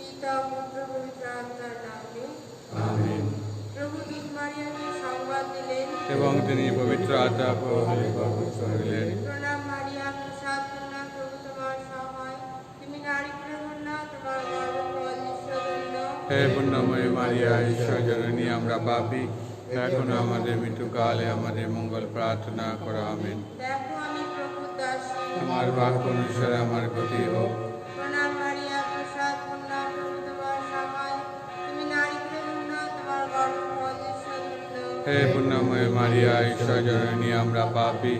পিতা পুত্র পবিত্র আত্মার নামে আমিন। প্রভু দূত মারিয়াকে সংবাদ দিলেন এবং তিনি পবিত্র আত্মা প্রভাবে গর্ভস্থ হইলেন। প্রণাম মারিয়া, প্রসাদ পূর্ণা, প্রভু তোমার সহায়, তুমি নারীকুলে ধন্য, তোমার গর্ভফল ঈশ্বর ধন্য। হে পুণ্যময়ী মারিয়া, ঈশ্বর জননী, আমরা পাপী, এখন আমাদের মৃত্যুকালে আমাদের মঙ্গল প্রার্থনা করো। আমিন। দেখো আমি প্রভুর দাসী, তোমার বাক্য অনুসারে আমার গতি হোক। প্রণাম মারিয়া, প্রসাদ পূর্ণা, প্রভু তোমার সহায়, তুমি নারীকুলে ধন্য, তোমার গর্ভফল ঈশ্বর ধন্য। হে পুণ্যময়ী মারিয়া, ঈশ্বর জননী, আমরা পাপী,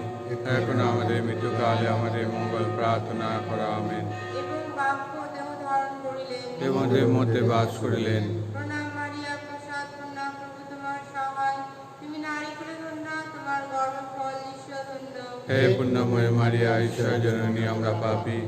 এখন আমাদের মৃত্যুকালে আমাদের মঙ্গল প্রার্থনা করো। আমিন। এবং বাক্য দেহ ধারণ করিলেন, দেবদের মধ্যে বাস করিলেন। প্রণাম মারিয়া, প্রসাদ পূর্ণা, প্রভু তোমার সহায়, তুমি নারীকুলে ধন্য, তোমার গর্ভফল ঈশ্বর ধন্য। হে পুণ্যময়ী মারিয়া, ঈশ্বর জননী, আমরা পাপী,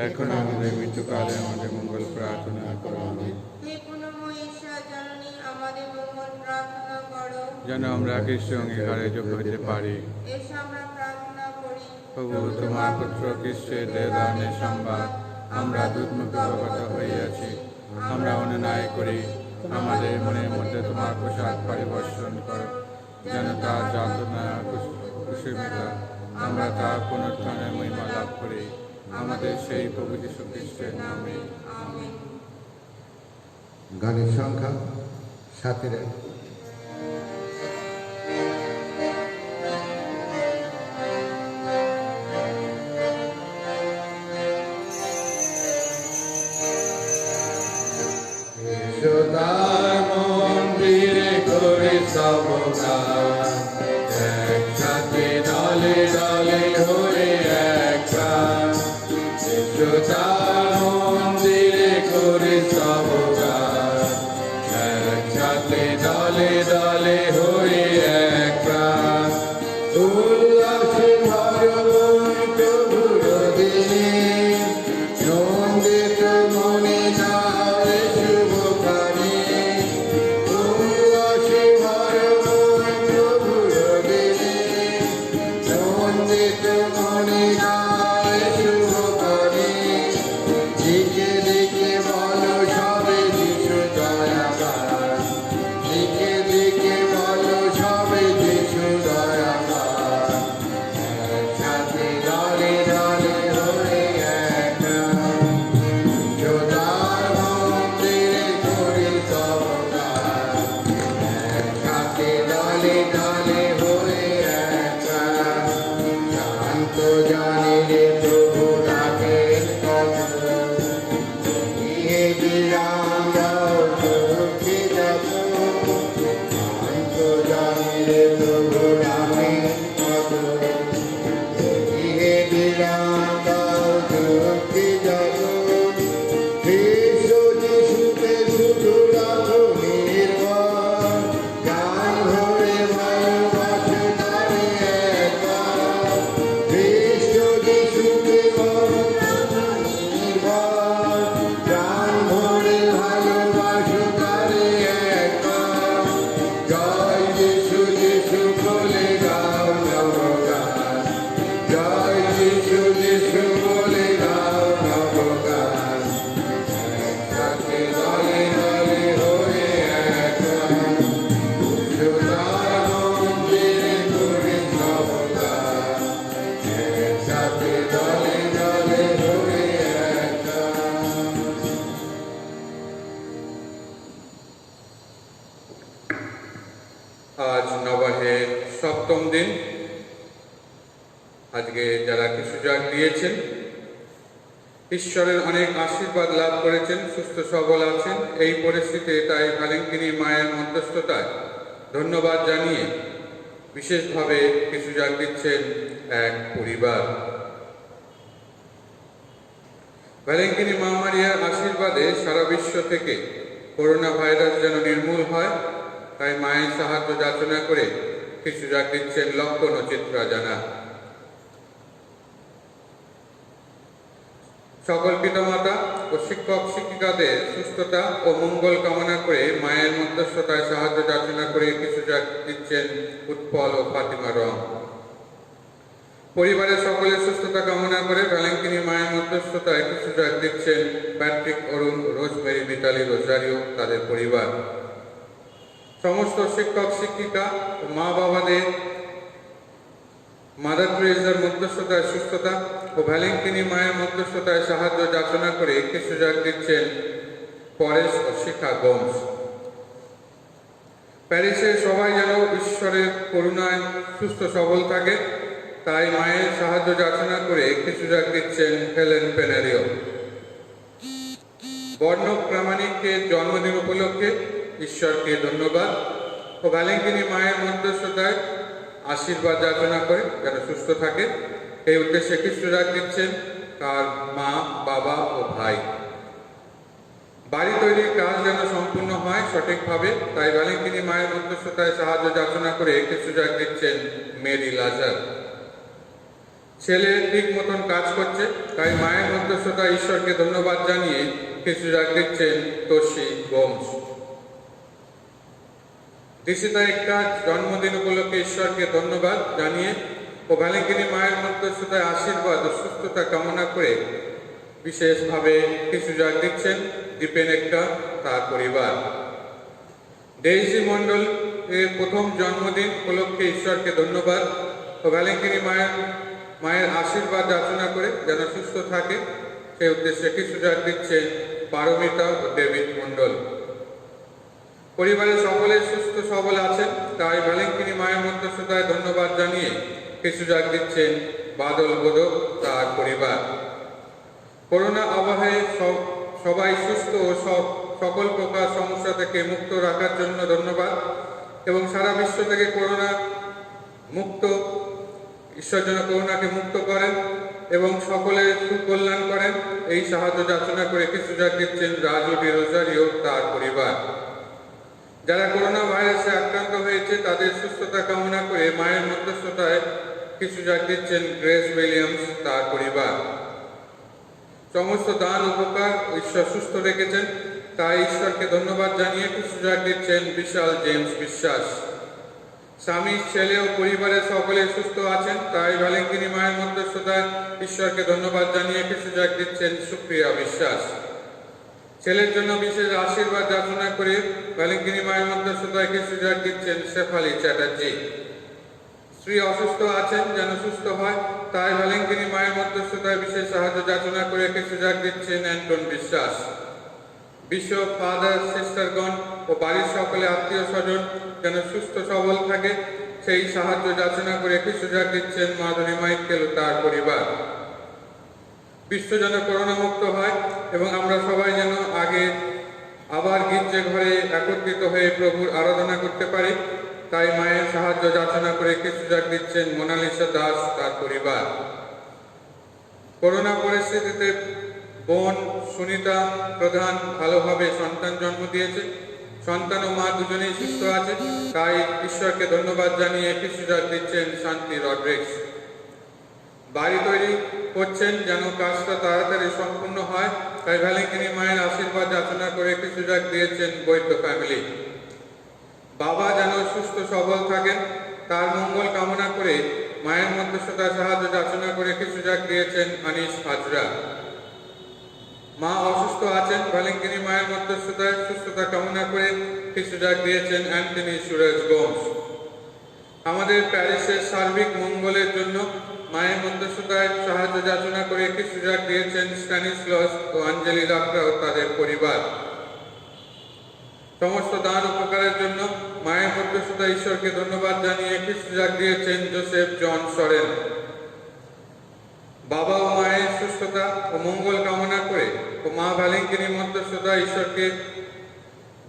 এখন আমাদের মৃত্যুকালে আমাদের মঙ্গল প্রার্থনা করো। আমিন। হে পুণ্যময়ী ঈশ্বর জননী, আমাদের মঙ্গল প্রার্থনা করো। যেন আমরা খ্রিস্ট অঙ্গীকারে যোগ্য হতে পারি। এসো আমরা প্রার্থনা করি। প্রভু, তোমার পুত্র খ্রিস্টের দেহদানের সংবাদ আমরা দুধমুখে অবগত হইয়াছি। আমরা অনুনয় করি, আমাদের মনের মধ্যে তোমার প্রসাদ পরিবর্ষণ করো, যেন তার যাতনা কুসুমিতা আমরা তার পুনরুত্থানের মহিমা লাভ করি। আমাদের সেই প্রভু যীশু খ্রিস্টের নামে। আমেন। গানের সংখ্যা 7। তার মন্দিরে করে সবগান, একসাথে দলে দলে হয়ে এক প্রাণ। তার মন্দিরে করে সবগান, একসাথে দলে দলে হয়ে এক প্রাণ। উল্লাসে ভরপুর প্রভুর দিনে, নন্দিত মনে যাবে শুভকামে। উল্লাসে ভরপুর প্রভুর দিনে, নন্দিত মনে যাবে শুভকামে। দিকে দিকে বলো সবে যিশু দয়াবান, দিকে দিকে বলো সবে যিশু দয়াবান। একসাথে দলে দলে হয়ে এক প্রাণ, যোদ্ধার মন্দিরে করি সবগান। একসাথে দলে দলে হয়ে এক প্রাণ, শান্ত জানে রে প্রভু ডাকেন কত। ইহে বিরাম দাও দুঃখে যত, শান্ত জানে রে প্রভু ডাকেন কত। ইহে বিরাম দাও দুঃখে যত, খ্রিস্ট যিশুকে শুধু রাখো নির্ভর। প্রাণ ভরে ভালোবাসো তারে একবার, খ্রিস্ট যিশুকে করো নির্ভর। প্রাণ ভরে ভালোবাসো তারে একবার। জয় যিশু যিশু বলে গাও নবগান, জয় যিশু যিশু বলে গাও নবগান। একসাথে দলে দলে হয়ে এক প্রাণ, যোদ্ধার মন্দিরে করে সবগান। একসাথে দলে দলে হয়ে এক প্রাণ। আজ নবাহের 7ম দিন। আজকে যারা কিছু যাগ দিয়েছেন, ঈশ্বরের অনেক আশীর্বাদ লাভ করেছেন, সুস্থ সবল আছেন। এই পরিস্থিতিতে তাই ভ্যালেন্টিনি মায়ের মধ্যস্থতায় ধন্যবাদ জানিয়ে বিশেষভাবে কিছু যাগ দিচ্ছেন এক পরিবার। ভ্যালেন্টিনি মা মারিয়ার আশীর্বাদে সারা বিশ্ব থেকে করোনা ভাইরাস যেন নির্মূল হয়, তাই মায়ের সাহায্য যাচনা করে কিছু যাগ দিচ্ছেন লক্ষণ ও চিত্রা জানা। সকল পিতামাতা ও শিক্ষক শিক্ষিকাদের সুস্থতা ও মঙ্গল কামনা করে মায়ের মধ্যস্থতায় সাহায্য যাচনা করে কিছু যাগ দিচ্ছেন উৎপল ও ফাতিমা রং। পরিবারের সকলের সুস্থতা কামনা করে ভ্যালেন্টিনি মায়ের মধ্যস্থতায় কিছু ডাক দিচ্ছেন প্যাট্রিক, অরুণ, রোজমেরি, মিতালি, রোজারিও, তাদের পরিবার। সমস্ত শিক্ষক শিক্ষিকা ও মা বাবাদের মাদার টেরেসার মধ্যস্থতায় সুস্থতা ও ভ্যালেন্টিনি মায়ের মধ্যস্থতায় সাহায্য যাচনা করে কিছু ডাক দিচ্ছেন পরেশ ও শিখা গোমস। প্যারিসের সবাই যেন ঈশ্বরের করুণায় সুস্থ সবল থাকে, তাই মায়ের সাহায্য যাচনা করে কিছু ডাক দিচ্ছেন হেলেন পেনারিও। বর্ণ প্রামাণিকের জন্মদিন উপলক্ষে ঈশ্বরকে ধন্যবাদ ও ভ্যালেন্টিনি মায়ের মধ্যস্থতায় আশীর্বাদ যাচনা করে যেন সুস্থ থাকে, এই উদ্দেশ্যে কিছু ডাক দিচ্ছেন তার মা, বাবা ও ভাই। বাড়ি তৈরির কাজ যেন সম্পূর্ণ হয় সঠিকভাবে, তাই ভ্যালেন্টিনি মায়ের মধ্যস্থতায় সাহায্য যাচনা করে কিছু ডাক দিচ্ছেন মেরি লাজার। ছেলে ঠিক মতন কাজ করছে, তাই মায়ের মধ্যস্থতায় ঈশ্বরকে ধন্যবাদ জানিয়ে কিছু ডাক দিচ্ছেন তোষি গোমস। দিশিতা একটা জন্মদিন উপলক্ষে ঈশ্বরকে ধন্যবাদ জানিয়ে ও ভ্যালেন্টিনি মায়ের মধ্যস্থতায় আশীর্বাদ ও সুস্থতা কামনা করে বিশেষভাবে কিছু ডাক দিচ্ছেন দীপেন একটা, তার পরিবার। ডেইজি মণ্ডল এর প্রথম জন্মদিন উপলক্ষে ঈশ্বরকে ধন্যবাদ ও ভ্যালেন্টিনি মায়ের আশীর্বাদ যাচনা করে যেন সুস্থ থাকে, সেই উদ্দেশ্যে কিছু ডাক দিচ্ছেন পারমিতা ও ডেভিড মণ্ডল। পরিবারের সকলে সুস্থ সবল আছেন, তাই ভ্যালেন্টিনি মায়ের মধ্যস্থতায় ধন্যবাদ জানিয়ে কিছু ডাক দিচ্ছেন বাদল বোধক, তার পরিবার। করোনা আবহে সবাই সুস্থ ও সকল প্রকার সমস্যা থেকে মুক্ত রাখার জন্য ধন্যবাদ এবং সারা বিশ্ব থেকে করোনা মুক্ত, ঈশ্বর যেন করোনাকে মুক্ত করেন এবং সকলের সুকল্যাণ করেন, এই সাহায্য যাচনা করে কিছু ডাক দিচ্ছেন রাজু ডি রোজারিও, তার পরিবার। যারা করোনা ভাইরাসে আক্রান্ত হয়েছে তাদের সুস্থতা কামনা করে মায়ের মধ্যস্থতায় কিছু ডাক দিচ্ছেন গ্রেস উইলিয়ামস, তার পরিবার। সমস্ত দান উপকার ঈশ্বর সুস্থ রেখেছেন, তাই ঈশ্বরকে ধন্যবাদ জানিয়ে কিছু ডাক দিচ্ছেন বিশাল জেমস বিশ্বাস। স্বামী, ছেলে ও পরিবারের সকলে সুস্থ আছেন, তাই ভ্যালেন্টিনি মায়ের মধ্যস্থতায় ঈশ্বরকে ধন্যবাদ জানিয়ে কিছু ডাক দিচ্ছেন সুপ্রিয়া বিশ্বাস। ছেলের জন্য বিশেষ আশীর্বাদ যাচনা করে ভ্যালেন্টিনি মায়ের মধ্যস্থতায় কিছু ডাক দিচ্ছেন শেফালি চ্যাটার্জি। স্ত্রী অসুস্থ আছেন, যেন সুস্থ হয়, তাই ভ্যালেন্টিনি মায়ের মধ্যস্থতায় বিশেষ সাহায্য যাচনা করে কিছু ডাক দিচ্ছেন অ্যান্টন বিশ্বাস। বিশপ, ফাদার, সিস্টারগণ ও বাড়ির সকলে আত্মীয় স্বজন যেন সুস্থ সবল থাকে, সেই সাহায্য যাচনা করে কিছু ডাক দিচ্ছেন মাধুরী মাইকেল, তার পরিবার। বিশ্ব যেন করোনা মুক্ত হয় এবং আমরা সবাই যেন আবার গির্জে ঘরে একত্রিত হয়ে প্রভুর আরাধনা করতে পারি, তাই মায়ের সাহায্য যাচনা করে কিছু ডাক দিচ্ছেন মোনালিসা দাস, তার পরিবার। করোনা পরিস্থিতিতে বোন সুনিতা প্রধান ভালোভাবে সন্তান জন্ম দিয়েছে, সন্তান ও মা দুজনেই সুস্থ আছে, তাই ঈশ্বরকে ধন্যবাদ জানিয়ে কিছু ডাক দিচ্ছেন শান্তি রড্রিক্স। বাড়ি তৈরি করছেন, যেন কাজটা তাড়াতাড়ি সম্পূর্ণ হয়, তাই ভ্যালেন্টিনি মায়ের আশীর্বাদ যাচনা করে কিছু ডাক দিয়েছেন বৈদ্য ফ্যামিলি। বাবা যেন সুস্থ সবল থাকেন, তার মঙ্গল কামনা করে মায়ের মধ্যস্থতায় সাহায্য যাচনা করে কিছু ডাক দিয়েছেন আনিস হাজরা। মা অসুস্থ আছেন, ভ্যালেন্টিনি মায়ের মধ্যস্থতায় সুস্থতা কামনা করে কিছু ডাক দিয়েছেন অ্যান্টনি সুরেশ গোমস। আমাদের প্যারিসের সার্বিক মঙ্গলের জন্য মায়ের মধ্যস্থতায় সাহায্য যাচনা করে কিছু ডাক দিয়েছেন স্ট্যানিস্লস ও আঞ্জলি ডাক্তার ও তাদের পরিবার। সমস্ত দান উপকারের জন্য মায়ের মধ্যস্থতায় ঈশ্বরকে ধন্যবাদ জানিয়ে কিছু ডাক দিয়েছেন জোসেফ জন সরেন। বাবা ও মায়ের সুস্থতা ও মঙ্গল কামনা করে ও মা ভ্যালেন্টিনির মধ্যস্থতায় ঈশ্বরকে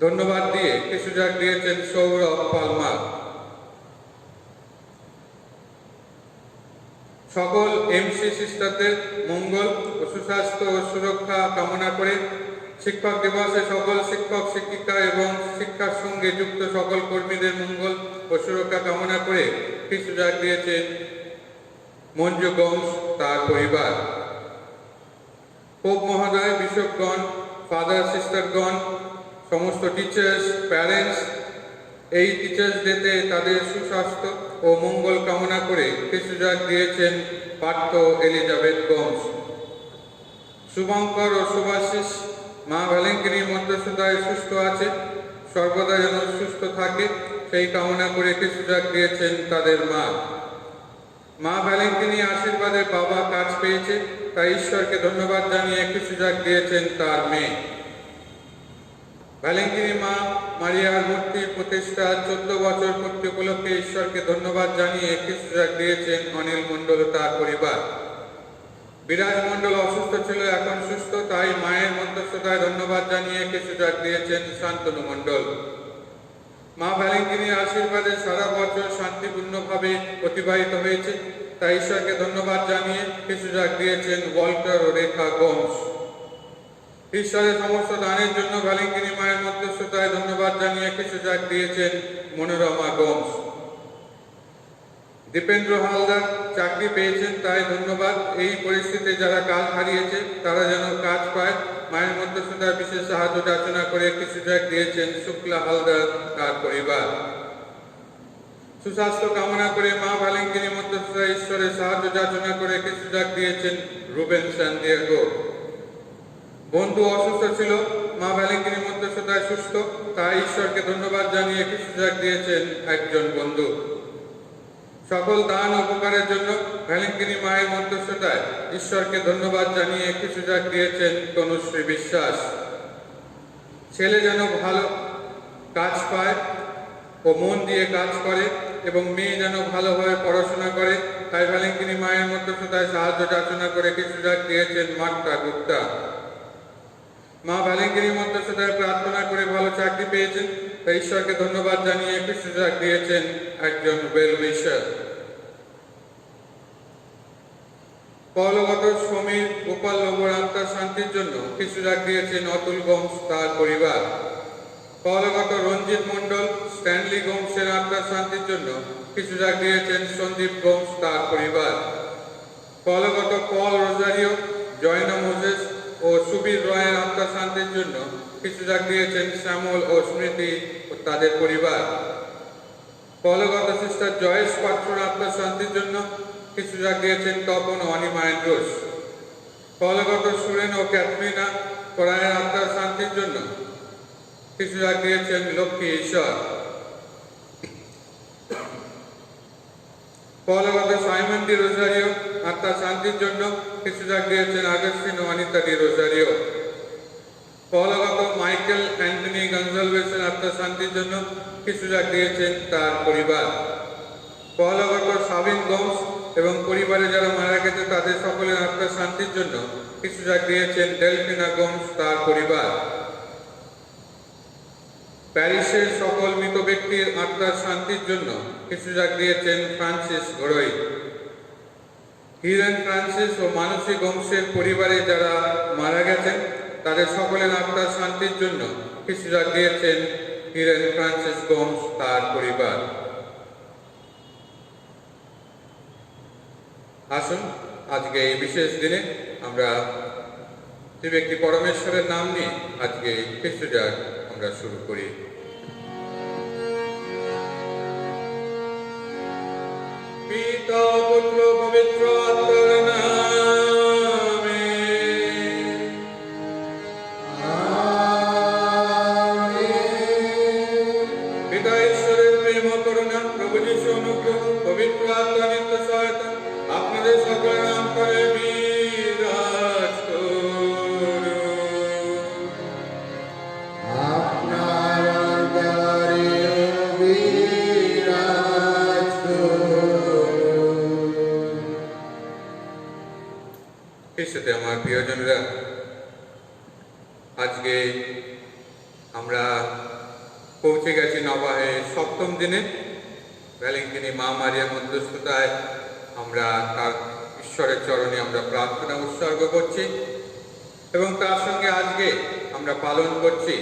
ধন্যবাদ দিয়ে কিছু ডাক দিয়েছেন সৌরভ পালমার। সকল এমসি সিস্টারদের মঙ্গল ও সুস্বাস্থ্য ও সুরক্ষা কামনা করে শিক্ষক দিবসে সকল শিক্ষক শিক্ষিকা এবং শিক্ষার সঙ্গে যুক্ত সকল কর্মীদের মঙ্গল ও সুরক্ষা কামনা করে কিছু ডাক দিয়েছেন মঞ্জু গোমস, তার পরিবার। পোপ মহোদয়, বিশপগণ, ফাদার, সিস্টারগণ, সমস্ত টিচার্স, প্যারেন্টস এই টিচার্স ডেতে তাদের সুস্বাস্থ্য ও মঙ্গল কামনা করে কিছু যাগ দিয়েছেন পার্থ এলিজাবেথ গোমস। শুভঙ্কর ও শুভাশিস মা ভ্যালেঙ্কিনীর মধ্যস্থতায় সুস্থ আছে, সর্বদা যেন সুস্থ থাকে সেই কামনা করে কিছু যাগ দিয়েছেন তাদের মা। মা ভ্যালেঙ্কিনী আশীর্বাদে বাবা কাজ পেয়েছে, তাই ঈশ্বরকে ধন্যবাদ জানিয়ে কিছু যাগ দিয়েছেন তার মেয়ে। ভ্যালেঙ্কিনী মা মারিয়ার মূর্তির প্রতিষ্ঠা 14 বছর পূর্তি উপলক্ষে ঈশ্বরকে ধন্যবাদ জানিয়ে কিছু যাগ দিয়েছেন অনিল মণ্ডল ও তার পরিবার। বিরাজ মণ্ডল অসুস্থ ছিল, এখন সুস্থ, তাই মায়ের মধ্যস্থতায় ধন্যবাদ জানিয়ে কিছু যাগ দিয়েছেন শান্তনু মণ্ডল। মা ভ্যালেঙ্কিনীর আশীর্বাদে সারা বছর শান্তিপূর্ণভাবে অতিবাহিত হয়েছে, তাই ঈশ্বরকে ধন্যবাদ জানিয়ে কিছু যাগ দিয়েছেন ওয়াল্টার ও রেখা গোমস। ঈশ্বরের সমস্ত দানের জন্য ভ্যালেঙ্কিনী মায়ের মধ্যস্থতায় ধন্যবাদ জানিয়ে কিছু যাগ দিয়েছেন মনোরমা গোমস। দীপেন্দ্র হালদার চাকরি পেয়েছেন, তাই ধন্যবাদ। এই পরিস্থিতিতে যারা কাজ হারিয়েছে তারা যেন কাজ পায়, মায়ের মধ্যস্থতায় বিশেষ সাহায্য যাচনা করে কিছু যাগ দিয়েছেন শুক্লা হালদার তার পরিবার। সুস্বাস্থ্য কামনা করে মা ভ্যালেঙ্কিনীর মধ্যস্থতায় ঈশ্বরের সাহায্য যাচনা করে কিছু যাগ দিয়েছেন রুবেন সান্তিয়াগো। বন্ধু অসুস্থ ছিল, মা ভ্যালেঙ্কিনীর মধ্যস্থতায় সুস্থ, তাই ঈশ্বরকে ধন্যবাদ জানিয়ে কিছু যাগ দিয়েছেন একজন বন্ধু। সকল দান উপকারের জন্য ভ্যালেঙ্কিনী মায়ের মধ্যস্থতায় ঈশ্বরকে ধন্যবাদ জানিয়ে কিছু যাগ দিয়েছেন তনুশ্রী বিশ্বাস। ছেলে যেন ভালো কাজ পায় ও মন দিয়ে কাজ করে এবং মেয়ে যেন ভালোভাবে পড়াশোনা করে, তাই ভ্যালেঙ্কিনী মায়ের মধ্যস্থতায় সাহায্য যাচনা করে কিছু যাগ দিয়েছেন মার্তা গুপ্তা। মা ভ্যালেঙ্কিনীর মধ্যস্থতায় প্রার্থনা করে ভালো চাকরি পেয়েছেন, তাই ঈশ্বরকে ধন্যবাদ জানিয়ে কিছু যাগ দিয়েছেন একজন ওয়েল উইশার। পরলোকগত সমীর গোপাল নগর আত্মার শান্তির জন্য কিছু যাগ দিয়েছেন অতুল গোমস তার পরিবার। পরলোকগত রঞ্জিত মণ্ডল স্ট্যানলি গোমসের আত্মার শান্তির জন্য কিছু যাগ দিয়েছেন সন্দীপ গোমস তার পরিবার। পরলোকগত পল রোজারিও, জয়না মোজেস ও সুবীর রয়ের আত্মার শান্তির জন্য কিছু যাগ দিয়েছেন শ্যামল ও স্মৃতি ও তাদের পরিবার। পরলোকগত সিস্টার জয়েশ পাত্রর আত্মার শান্তির জন্য কিছু যাগ দিয়েছেন তপন ও অনিমা অ্যান্ড্রুস। পরলোকগত সুরেন ও ক্যাথরিনা করায়ের আত্মার শান্তির জন্য কিছু যাগ দিয়েছেন লক্ষ্মী ঈশ্বর। পরলোকগত সাইমন ডি রোজারিও আত্মার শান্তির জন্য কিছু যাগ দিয়েছেন আগস্টিন ও অনিতা ডি রোজারিও। পরলোকগত মাইকেল অ্যান্টনি গঞ্জালভেসের আত্মার শান্তির জন্য কিছু যাগ দিয়েছেন তার পরিবার। পরলোকগত সাবিন গোমস এবং পরিবারে যারা মারা গেছে তাদের সকলের আত্মার শান্তির জন্য কিছু যাগ দিয়েছেন ডেলফিনা গোমস তার পরিবার। প্যারিসের সকল মৃত ব্যক্তির আত্মার শান্তির জন্য কিছু যাগ দিয়েছেন ফ্রান্সিস ঘড়ই। হিরেন ফ্রান্সিস ও মানসী গোমসের পরিবারে যারা মারা গেছেন তাদের সকলের আত্মার শান্তির জন্য কিছু যাগ দিয়েছেন হিরেন ফ্রান্সিস গোমস তার পরিবার। আসুন আজকে এই বিশেষ দিনে আমরা ত্রিব্যক্তি পরমেশ্বরের নাম নিয়ে আজকে কিছু যাগ আমরা শুরু করি। পিতা পুত্র পবিত্র আত্মার নামে পিতা ঈশ্বরের প্রেম ও করুণা, প্রভু যীশু অনুগ্রহ, পবিত্র আত্মা নিত্য সহায়তা আপনাদের সকলের অন্তরে বিরাজ করুন। আপনার অন্তরে বিরাজ করুন। খ্রিস্টতে আমার প্রিয়জনেরা, আজকে আমরা পৌঁছে গেছি নবাহে 7ম দিনে। ভ্যালেঙ্কিনী মা মারিয়ার মধ্যস্থতায় আমরা তার ঈশ্বরের চরণে আমরা প্রার্থনা উৎসর্গ করছি এবং তার সঙ্গে আজকে আমরা পালন করছি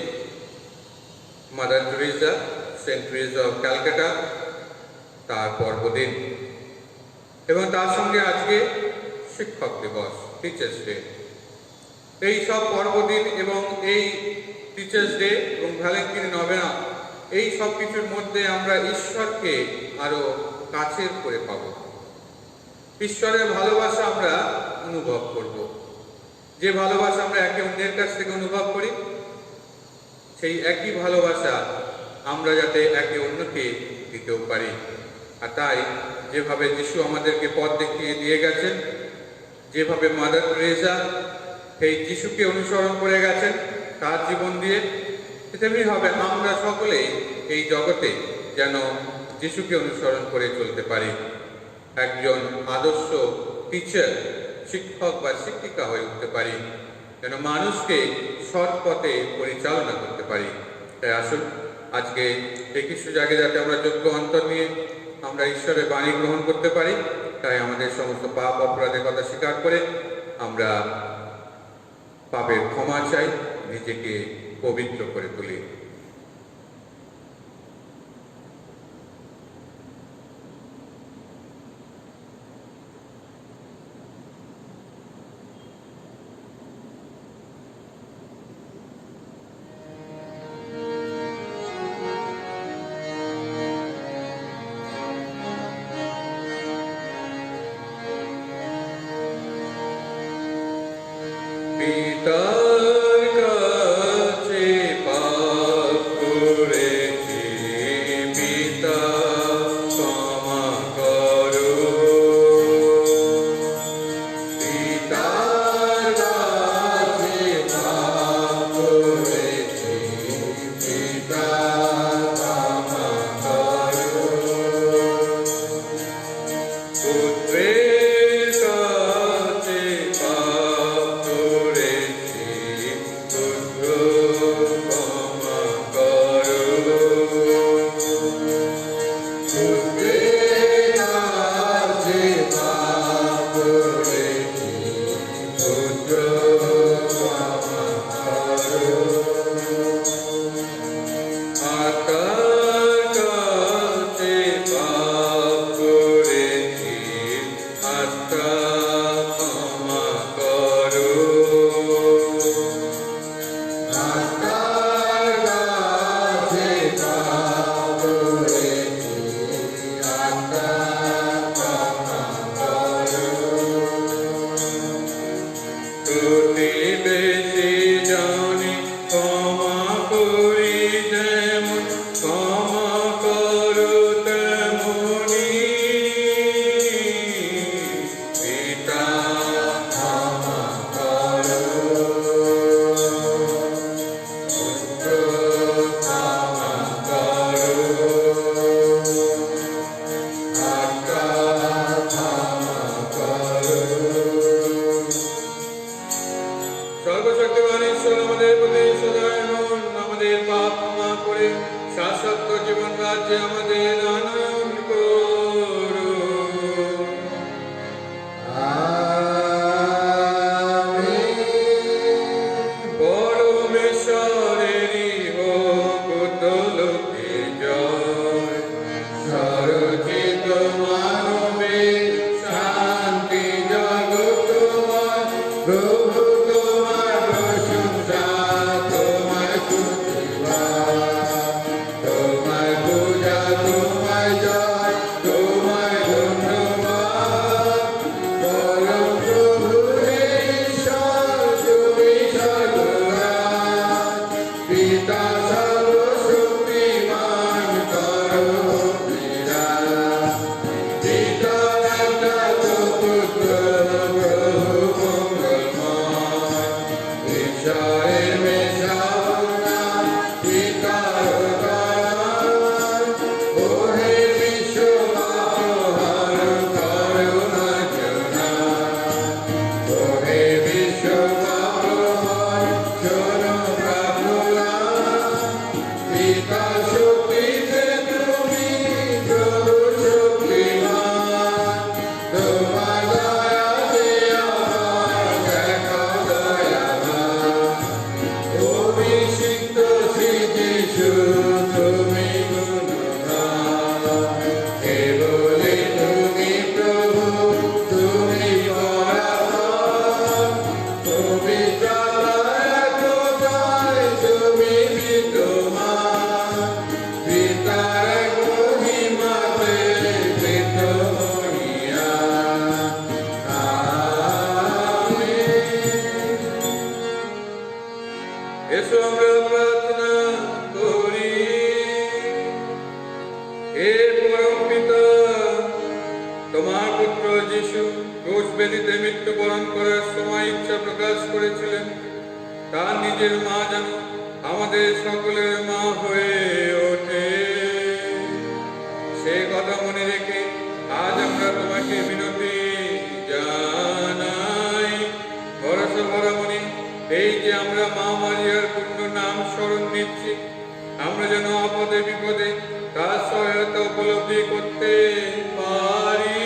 Mother Teresa, Saint Teresa of Calcutta তার পর্বদিন এবং তার সঙ্গে আজকে শিক্ষক দিবস, টিচার্স ডে। এই সব পর্বদিন এবং এই টিচার্স ডে এবং ভ্যালেন্টিন নভেনা, এই সব কিছুর মধ্যে আমরা ঈশ্বরকে আরো কাছের করে পাব। ঈশ্বরের ভালোবাসা আমরা অনুভব করব। যে ভালোবাসা আমরা একে অন্যের কাছ থেকে অনুভব করি, সেই একই ভালোবাসা আমরা যাতে একে অন্যকে দিতেও পারি। আর তাই যেভাবে যিশু আমাদেরকে পথ দেখিয়ে দিয়ে গেছেন, যেভাবে মাদার টেরেসা সেই যিশুকে অনুসরণ করে গেছেন তার জীবন দিয়ে, তেমনি হবে আমরা সকলেই এই জগতে যেন যিশুকে অনুসরণ করে চলতে পারি। একজন আদর্শ টিচার, শিক্ষক বা শিক্ষিকা হয়ে উঠতে পারি, যেন মানুষকে সৎ পথে পরিচালনা করতে পারি। তাই আসুন আজকে এই কিছু জায়গায় যাতে আমরা যোগ্য অন্তর নিয়ে আমরা ঈশ্বরের বাণী গ্রহণ করতে পারি, তাই আমাদের সমস্ত পাপ অপরাধের কথা স্বীকার করে আমরা পাপের ক্ষমা চাই, নিজেকে পবিত্র করে তুলি। পিতার কাছে পাপ করেছি, পিতা ক্ষমা করো। পিতার কাছে পাপ করেছি, পিতা ক্ষমা করো। পুত্রের কাছে পাপ করেছি, পুত্র ক্ষমা করো। পুত্রের কাছে পাপ করেছি, পুত্র ক্ষমা করো। আত্মার কাছে পাপ করেছি, আত্মা ক্ষমা করো। আত্মার কাছে পাপ করেছি, আত্মা ক্ষমা করো। প্রতিবেশী জানি ক্ষমা করি যেমন, ক্ষমা করো তেমনি। পিতা ক্ষমা করো, পুত্র ক্ষমা করো, আত্মা ক্ষমা করো। সর্বশক্তিমান ঈশ্বর আমাদের প্রতি সদয় হন, আমাদের পাপ ক্ষমা করে শাশ্বত জীবন রাজ্যে আমাদের আনয়ন করুন। পরমেশ্বরেরই হোক উত্তলোকে জয়, সরজিত মানবে শান্তি জগৎ। প্রভু তোমার প্রশংসা, তোমার স্তুতি গান, তোমার পূজা, তোমার জয়, তোমার ধন্যবাদ। পরম প্রভু ঈশ্বর তুমি সর্বরাজ, পিতা সর্বশক্তিমান করো বিরাজ। পিতা একটা চতুর্থ প্রভু মঙ্গলময়, ঈশ্বরের মেষাওনা পিতার গান। ওহে বিশ্ববাসহার করুণা জনা, ওহে বিশ্ববাসহার শোনো প্রার্থনা। পিতা শক্তিতে তুমি প্রভু শক্তিমান, তোমার দয়াতে আমার দেখা দয়াবান। এসো আমরা প্রার্থনা করি। হে পরম পিতা, তোমার পুত্র যিশু ক্রুশবেদিতে মৃত্যুবরণ করার সময় ইচ্ছা প্রকাশ করেছিলেন তার নিজের মা যেন আমাদের সকলের মা হয়ে ওঠে। সে কথা মনে রেখে আজ আমরা তোমাকে মিনতি জানাই। ভরসা ভরামণি, এই যে আমরা মা মারিয়ার পূর্ণ নাম স্মরণ নিচ্ছি, আমরা যেন আপদে বিপদে তার সহায়তা উপলব্ধি করতে পারি।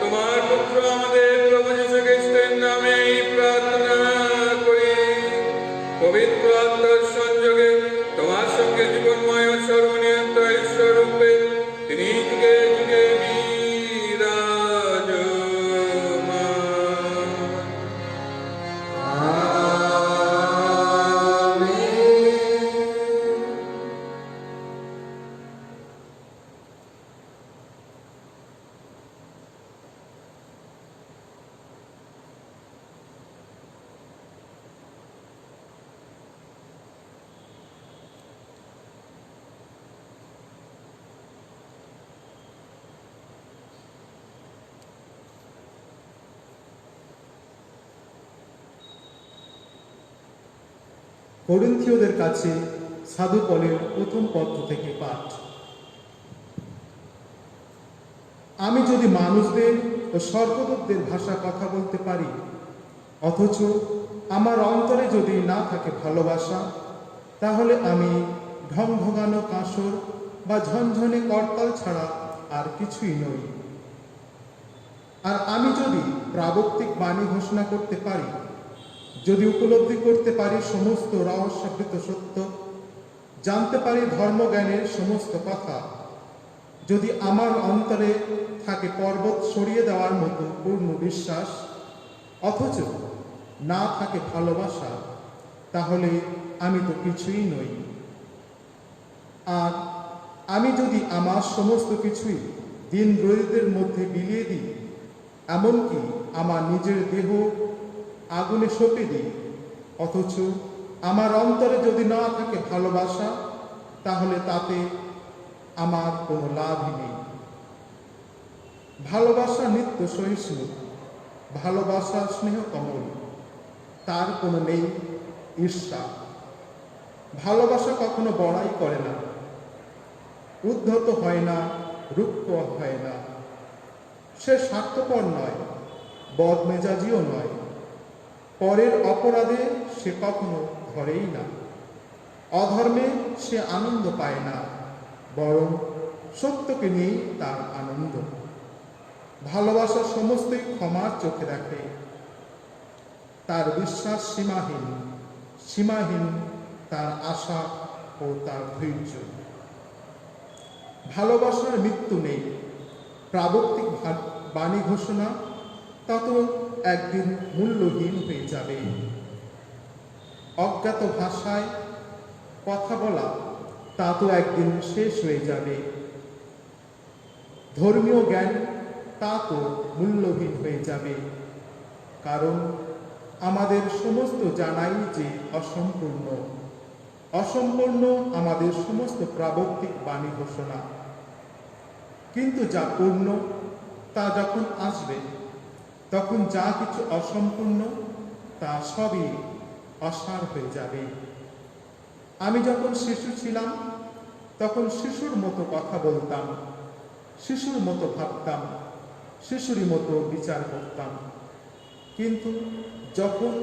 তোমার পুত্র আমাদের প্রভু যীশু খ্রিস্টের নামে এই প্রার্থনা করি। পবিত্র আত্মার সংযোগে তোমার সঙ্গে জীবনময় ও সর্বনিয়ন্ত ঈশ্বররূপে তিনি যুগে যুগে করিন্থীয়দের কাছে সাধু পলের প্রথম পত্র থেকে পাঠ। আমি যদি মানুষদের ও স্বর্গদূতদের ভাষা কথা বলতে পারি, অথচ আমার অন্তরে যদি না থাকে ভালোবাসা, তাহলে আমি ঢং ঢঙানো কাঁসর বা ঝনঝনে করতাল ছাড়া আর কিছুই নই। আর আমি যদি প্রাবক্তিক বাণী ঘোষণা করতে পারি, যদি উপলব্ধি করতে পারি সমস্ত রহস্যাবৃত সত্য, জানতে পারি ধর্মজ্ঞানের সমস্ত কথা, যদি আমার অন্তরে থাকে পর্বত সরিয়ে দেওয়ার মতো পূর্ণ বিশ্বাস, অথচ না থাকে ভালোবাসা, তাহলে আমি তো কিছুই নই। আর আমি যদি আমার সমস্ত কিছুই দিন দরিদ্রের মধ্যে বিলিয়ে দিই, এমনকি আমার নিজের দেহ আগুনে সঁপে দিই, অথচ আমার অন্তরে যদি না থাকে ভালোবাসা, তাহলে তাতে আমার কোনো লাভই নেই। ভালোবাসা নিত্য সহিষ্ণু, ভালোবাসা স্নেহ কমল, তার কোনো নেই ঈর্ষা। ভালোবাসা কখনো বড়াই করে না, উদ্ধত হয় না, রুক্ষ হয় না। সে স্বার্থপর নয়, বদমেজাজিও নয়। পরের অপরাধে সে কখনো ধরেই না, অধর্মে সে আনন্দ পায় না, বরং সত্যকে নিয়েই তার আনন্দ। ভালোবাসা সমস্তই ক্ষমার চোখে দেখে, তার বিশ্বাস সীমাহীন, সীমাহীন তার আশা ও তার ধৈর্য। ভালোবাসার মৃত্যু নেই। প্রাবক্তিক বাণী ঘোষণা তা তো একদিন মূল্যহীন হয়ে যাবে। অজ্ঞাত ভাষায় কথা বলা তা তো একদিন শেষ হয়ে যাবে। ধর্মীয় জ্ঞান তা তো মূল্যহীন হয়ে যাবে, কারণ আমাদের সমস্ত জানাই যে অসম্পূর্ণ। অসম্পূর্ণ আমাদের সমস্ত প্রাবক্তিক বাণী ঘোষণা। কিন্তু যা পূর্ণ তা যখন আসবে, তখন যা কিছু অসম্পূর্ণ তা সবই অসার হয়ে যাবে। আমি যখন শিশু ছিলাম, তখন শিশুর মতো কথা বলতাম, শিশুর মতো ভাবতাম, শিশুরই মতো বিচার করতাম। কিন্তু যখন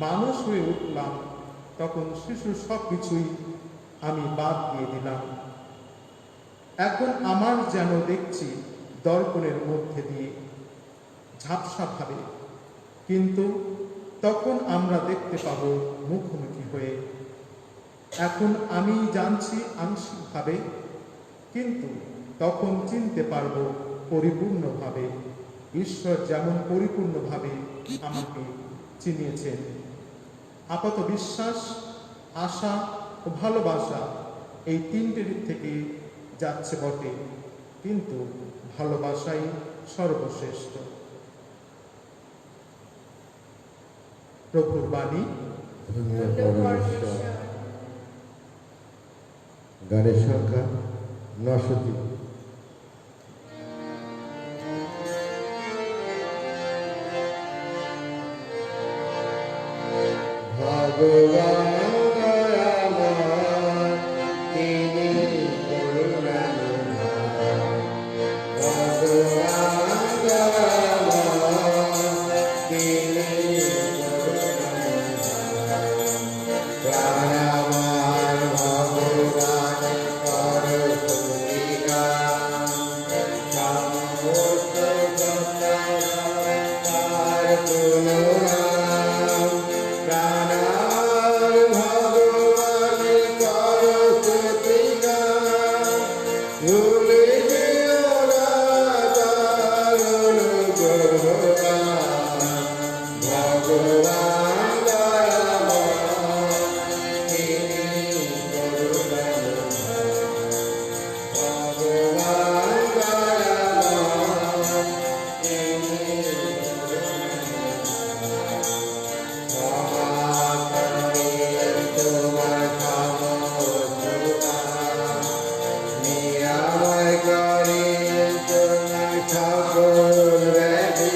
মানুষ হয়ে উঠলাম, তখন শিশুর সব কিছুই আমি বাদ দিয়ে দিলাম। এখন আমার যেন দেখছি দর্পণের মধ্যে দিয়ে ঝাপসা ভাবে, কিন্তু তখন আমরা দেখতে পাব মুখোমুখি হয়ে। এখন আমি জানছি আংশিকভাবে, কিন্তু তখন চিনতে পারব পরিপূর্ণভাবে, ঈশ্বর যেমন পরিপূর্ণভাবে আমাকে চিনিয়েছেন। আপাত বিশ্বাস, আশা ও ভালোবাসা এই তিনটের থেকে যাচ্ছে বটে, কিন্তু ভালোবাসাই সর্বশ্রেষ্ঠ। প্রভুর বাণী। ধন্য পরমেশ্বর। গানের সংখ্যা 903। ভগবান দয়াময়, তিনি করুণাময়। ভগবান দয়াময়, তিনি করুণাময়। প্রাণ আমার ভগবান সরস্বতী গান, সমস্ত তার গুণগান। প্রাণ আমার ভগবান সরস্বতী গান, ভুলে যেও না তার অনুগ্রহগান। ভগবান দয়াময়, তিনি করুণাময়। ভগবান দয়াময়, তিনি তোমার নিরাময় করে তুমি ঠাকুর ব্যাধি।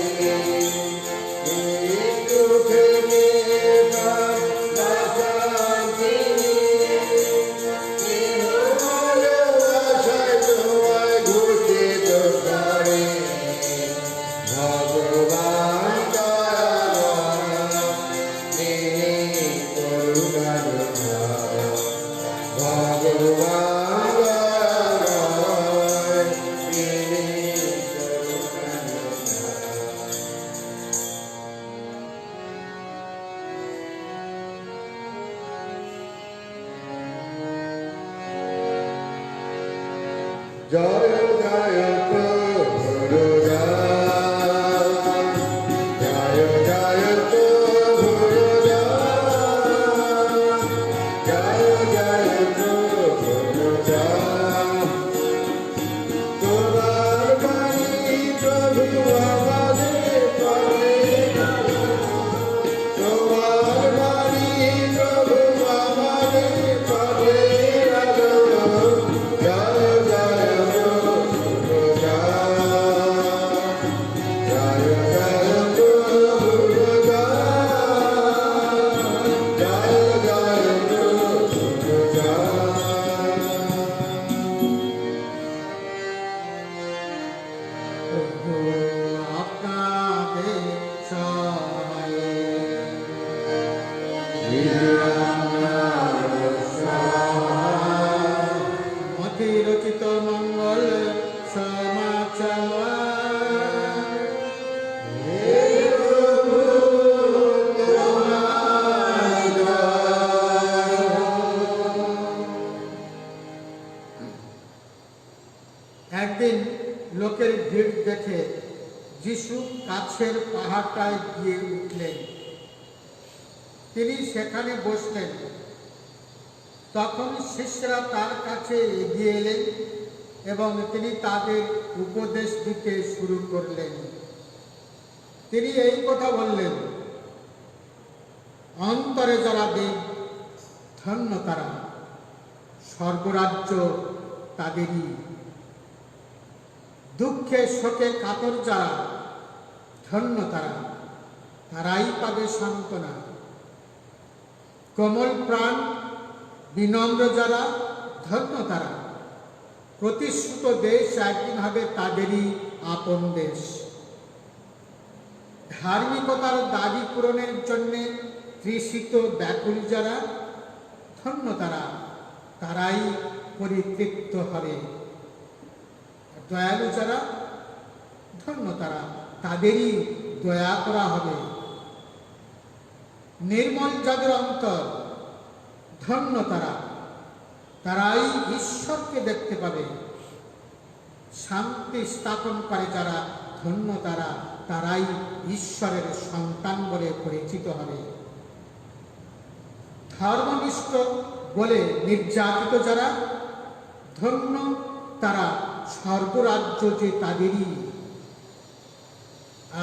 দুঃখে ভালোবাসায় তোমায় ঘুষিত করে। ভগবান দয়াময়, তিনি করুণাময়। ভগবান দয়াময়, তিনি করুণাময়। জয় জয় প্রভুর গান, জয় জয় প্রভুর গান, জয় জয় প্রভুর গান। তোমার বাণী প্রভু আমাদের পথে, তোমার বাণী প্রভু আমাদের পথে আলো। জয় জয় প্রভুর গান, জয় জয় প্রভুর গান, জয় জয় প্রভুর গান। প্রভু আপনাদের সহায়। মতি রচিত মঙ্গল সমাচার। হে প্রভু তোমায় জয়। একদিন লোকের ভিড় দেখে যিশু কাছের পাহাড়টায় গিয়ে উঠলেন। তিনি সেখানে বসলেন। তখন শিষ্যরা তার কাছে এগিয়ে এলেন এবং তিনি তাদের উপদেশ দিতে শুরু করলেন। তিনি এই কথা বললেন, অন্তরে যারা দিন ধন্য তারা, স্বর্গরাজ্য তাদেরই। দুঃখে শোকে কাতর যারা, ধন্য তারা, তারাই পাবে সান্ত্বনা। কোমল প্রাণ বিনম্র যারা, ধন্য তারা, প্রতিশ্রুত দেশ একদিন হবে তাদেরই আপন দেশ। ধার্মিকতার দাবি পূরণের জন্য তৃষিত ব্যাকুল যারা, ধন্য তারা, তারাই পরিতৃপ্ত হবে। দয়ালু যারা, ধন্য তারা, তাদেরই দয়া করা হবে। নির্মল যাদের অন্তর, ধন্য তারা, তারাই ঈশ্বরকে দেখতে পাবে। শান্তি স্থাপন করে যারা, ধন্য তারা, তারাই ঈশ্বরের সন্তান বলে পরিচিত হবে। ধর্মনিষ্ঠ বলে নির্যাতিত যারা, ধন্য তারা, স্বর্গরাজ্য যে তাদেরই।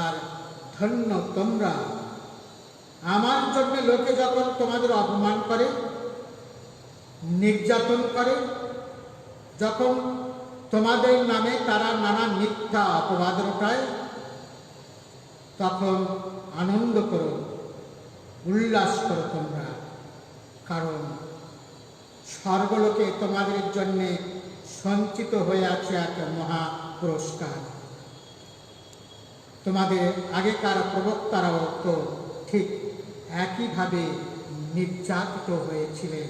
আর ধন্য তোমরা আমার জন্য লোকে যখন তোমাদের অপমান করে, নির্যাতন করে, যখন তোমাদের নামে তারা নানা মিথ্যা অপবাদ রটায়, তখন আনন্দ করো, উল্লাস করো তোমরা, কারণ স্বর্গলোকে তোমাদের জন্য সঞ্চিত হয়ে আছে এক মহা পুরস্কার। তোমাদের আগেকার প্রবক্তারাও তো ঠিক একইভাবে নির্যাতিত হয়েছিলেন।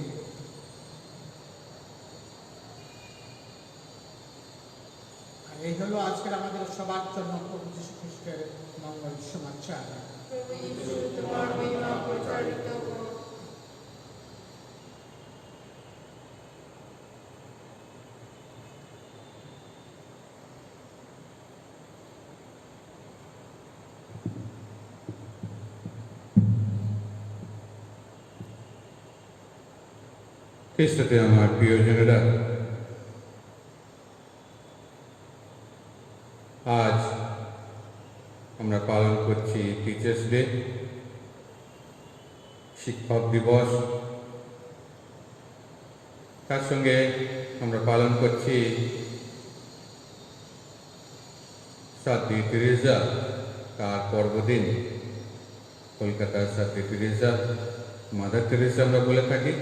এই হলো আজকের আমাদের সবার জন্য প্রভু যীশু খ্রিস্টের মঙ্গল সমাচার। প্রভু যীশু, তোমার মহিমা প্রচারিত হোক। খ্রিস্টতে আমার প্রিয়জনেরা, আজ আমরা পালন করছি টিচার্স ডে, শিক্ষক দিবস। তার সঙ্গে আমরা পালন করছি সাধ্বী তেরেসা তার পর্বদিন। কলকাতার সাধ্বী তেরেসা, মাদার তেরেসা আমরা বলে থাকি।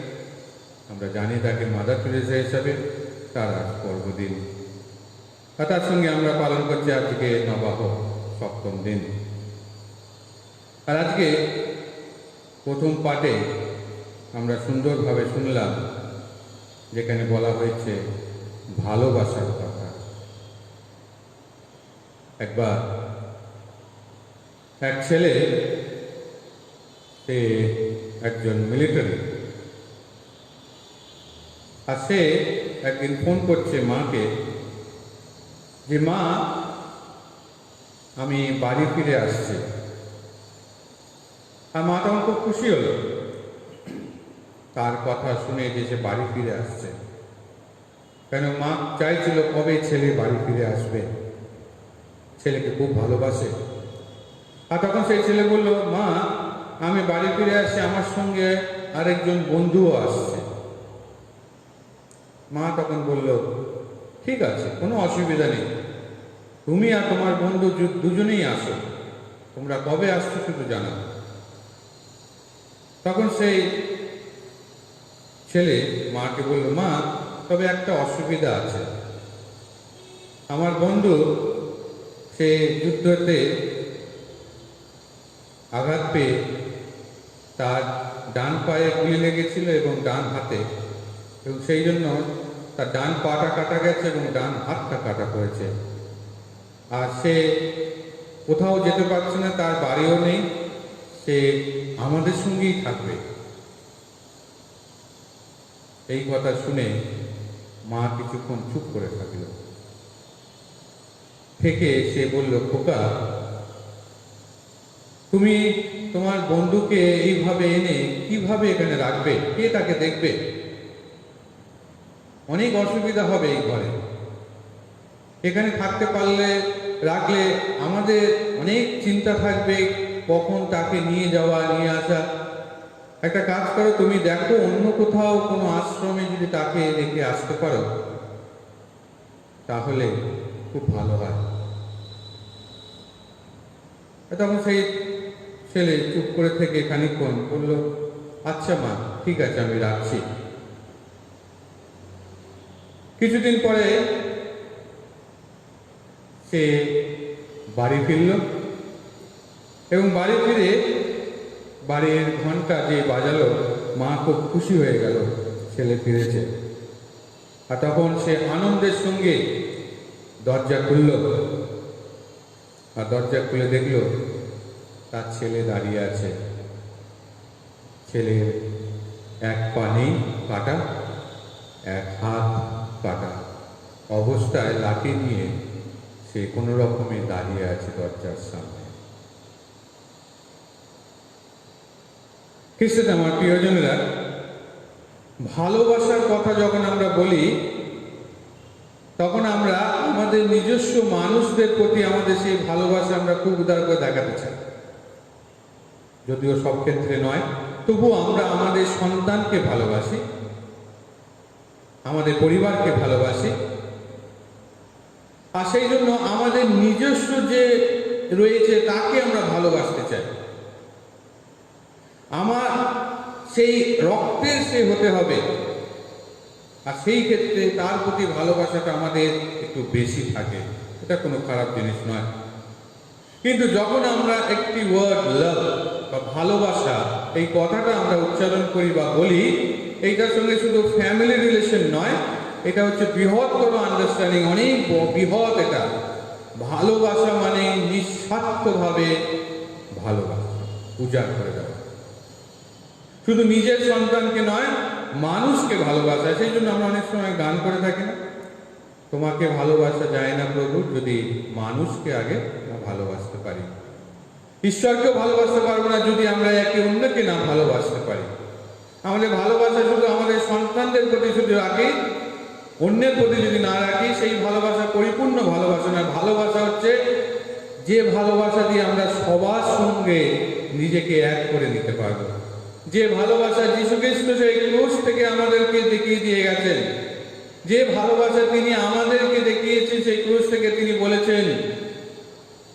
আমরা জানি তাকে মাদার তেরেসা হিসাবে, তার আজ পর্বদিন। আর তার সঙ্গে আমরা পালন করছি আজকে নবাহ সপ্তম দিন। আর আজকে প্রথম পাঠে আমরা সুন্দরভাবে শুনলাম, যেখানে বলা হয়েছে ভালোবাসার কথা। একবার এক ছেলে, সে একজন মিলিটারি, আর সে একদিন ফোন করছে মাকে যে মা, আমি বাড়ি ফিরে আসছি। আর মা তখন খুব খুশি হলো তার কথা শুনে যে সে বাড়ি ফিরে আসছে। কেন মা চাইছিল কবে ছেলে বাড়ি ফিরে আসবে, ছেলেকে খুব ভালোবাসে। আর তখন সেই ছেলে বলল, মা আমি বাড়ি ফিরে আসছি, আমার সঙ্গে আরেকজন বন্ধুও আসছে। মা তখন বলল, ঠিক আছে, কোনো অসুবিধা নেই, তুমি আর তোমার বন্ধু দুজনেই আসো, তোমরা কবে আসছো শুধু জানাও। তখন সেই ছেলে মাকে বলল, মা তবে একটা অসুবিধা আছে, আমার বন্ধু সে যুদ্ধতে আঘাত পেয়ে তার ডান পায়ে গুলি লেগেছিল এবং ডান হাতে, এবং সেই জন্য তার ডান পাটা কাটা গেছে এবং ডান হাতটা কাটা পড়েছে। আর সে কোথাও যেতে পারছে না, তার বাড়িও নেই, সে আমাদের সঙ্গেই থাকবে। এই কথা শুনে মা কিছুক্ষণ চুপ করে থাকল। থেকে সে বলল, খোকা তুমি তোমার বন্ধুকে এইভাবে এনে কিভাবে এখানে রাখবে, কে তাকে দেখবে? অনেক অসুবিধা হবে এই ঘরে, এখানে থাকতে পারলে রাখলে আমাদের অনেক চিন্তা থাকবে, কখন তাকে নিয়ে যাওয়া নিয়ে আসা। একটা কাজ করো, তুমি দেখো অন্য কোথাও কোনো আশ্রমে যদি তাকে রেখে আসতে পারো তাহলে খুব ভালো হয়। তখন সেই ছেলে চুপ করে থেকে খানিকক্ষণ বলল, আচ্ছা মা, ঠিক আছে, আমি রাখছি। কিছুদিন পরে সে বাড়ি ফিরল এবং বাড়ি ফিরে বাড়ির ঘন্টা যে বাজালো, মা খুব খুশি হয়ে গেল ছেলে ফিরেছে। আর তখন সে আনন্দের সঙ্গে দরজা খুলল, আর দরজা খুলে দেখল তার ছেলে দাঁড়িয়ে আছে। ছেলের এক পা নেই কাটা, এক হাত কাটা অবস্থায় লাঠি নিয়ে সে কোনো রকমে দাঁড়িয়ে আছে দরজার সামনে। খ্রিস্টে আমার প্রিয়জনেরা, ভালোবাসার কথা যখন আমরা বলি তখন আমরা আমাদের নিজস্ব মানুষদের প্রতি আমাদের সেই ভালোবাসা আমরা খুব উদার করে দেখাতে চাই। যদিও সব ক্ষেত্রে নয়, তবু আমরা আমাদের সন্তানকে ভালোবাসি, আমাদের পরিবারকে ভালোবাসি, আর সেই জন্য আমাদের নিজস্ব যে রয়েছে তাকে আমরা ভালোবাসতে চাই। আমার সেই রক্তের সে হতে হবে, আর সেই ক্ষেত্রে তার প্রতি ভালোবাসাটা আমাদের একটু বেশি থাকে। এটা কোনো খারাপ জিনিস নয়। কিন্তু যখন আমরা একটি ওয়ার্ড লাভ বা ভালোবাসা এই কথাটা আমরা উচ্চারণ করি বা বলি, এইটার সঙ্গে শুধু ফ্যামিলি রিলেশন নয়, এটা হচ্ছে বৃহত্তর আন্ডারস্ট্যান্ডিং, অনেক বৃহৎ। এটা ভালোবাসা মানে নিঃস্বার্থভাবে ভালোবাসা, উজাড় করে দেওয়া, শুধু নিজের সন্তানকে নয়, মানুষকে ভালোবাসা। সেই জন্য আমরা অনেক সময় গান করে থাকি না, তোমাকে ভালোবাসা যায় না প্রভু যদি মানুষকে আগে না ভালোবাসতে পারি। ঈশ্বরকেও ভালোবাসতে পারবো না যদি আমরা একে অন্যকে না ভালোবাসতে পারি। আমাদের ভালোবাসা শুধু আমাদের সন্তানদের প্রতি শুধু রাখি, অন্যের প্রতি যদি না রাখি, সেই ভালোবাসা পরিপূর্ণ ভালোবাসা না। ভালোবাসা হচ্ছে যে ভালোবাসা দিয়ে আমরা সবার সঙ্গে নিজেকে এক করে নিতে পারবো, যে ভালোবাসা যীশু খ্রিস্ট সেই ক্রুশ থেকে আমাদেরকে দেখিয়ে দিয়ে গেছেন, যে ভালোবাসা তিনি আমাদেরকে দেখিয়েছেন সেই ক্রুশ থেকে। তিনি বলেছেন,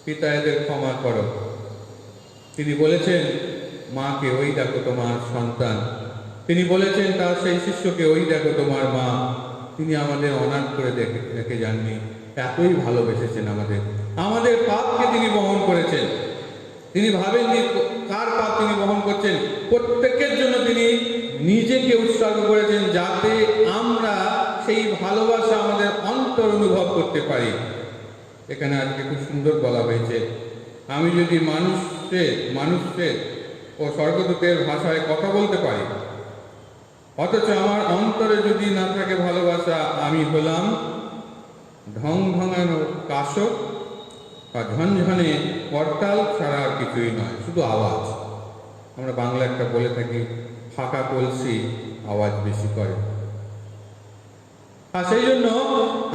পিতা এদের ক্ষমা করো। তিনি বলেছেন, মাকে ওই দেখো তোমার সন্তান। তিনি বলেছেন তার সেই শিষ্যকে, ওই দেখো তোমার মা। তিনি আমাদের অনাথ করে দেখে যাননি, এতই ভালোবেসেছেন আমাদের পাপকে তিনি বহন করেছেন। তিনি ভাবেননি কার পাপ তিনি বহন করছেন, প্রত্যেকের জন্য তিনি নিজেকে উৎসর্গ করেছেন, যাতে আমরা সেই ভালোবাসা আমাদের অন্তর অনুভব করতে পারি। এখানে আজকে খুব সুন্দর বলা হয়েছে, আমি যদি মানুষের ও স্বর্গদূতের ভাষায় কথা বলতে পারি, অথচ আমার অন্তরে যদি না থাকে ভালোবাসা, আমি হলাম ঢং ঢঙানো কাসর বা ঝনঝনে করতাল ছাড়া আর কিছুই নয়, শুধু আওয়াজ। আমরা বাংলা একটা বলে থাকি, ফাঁকা কলসি আওয়াজ বেশি করে। আর সেই জন্য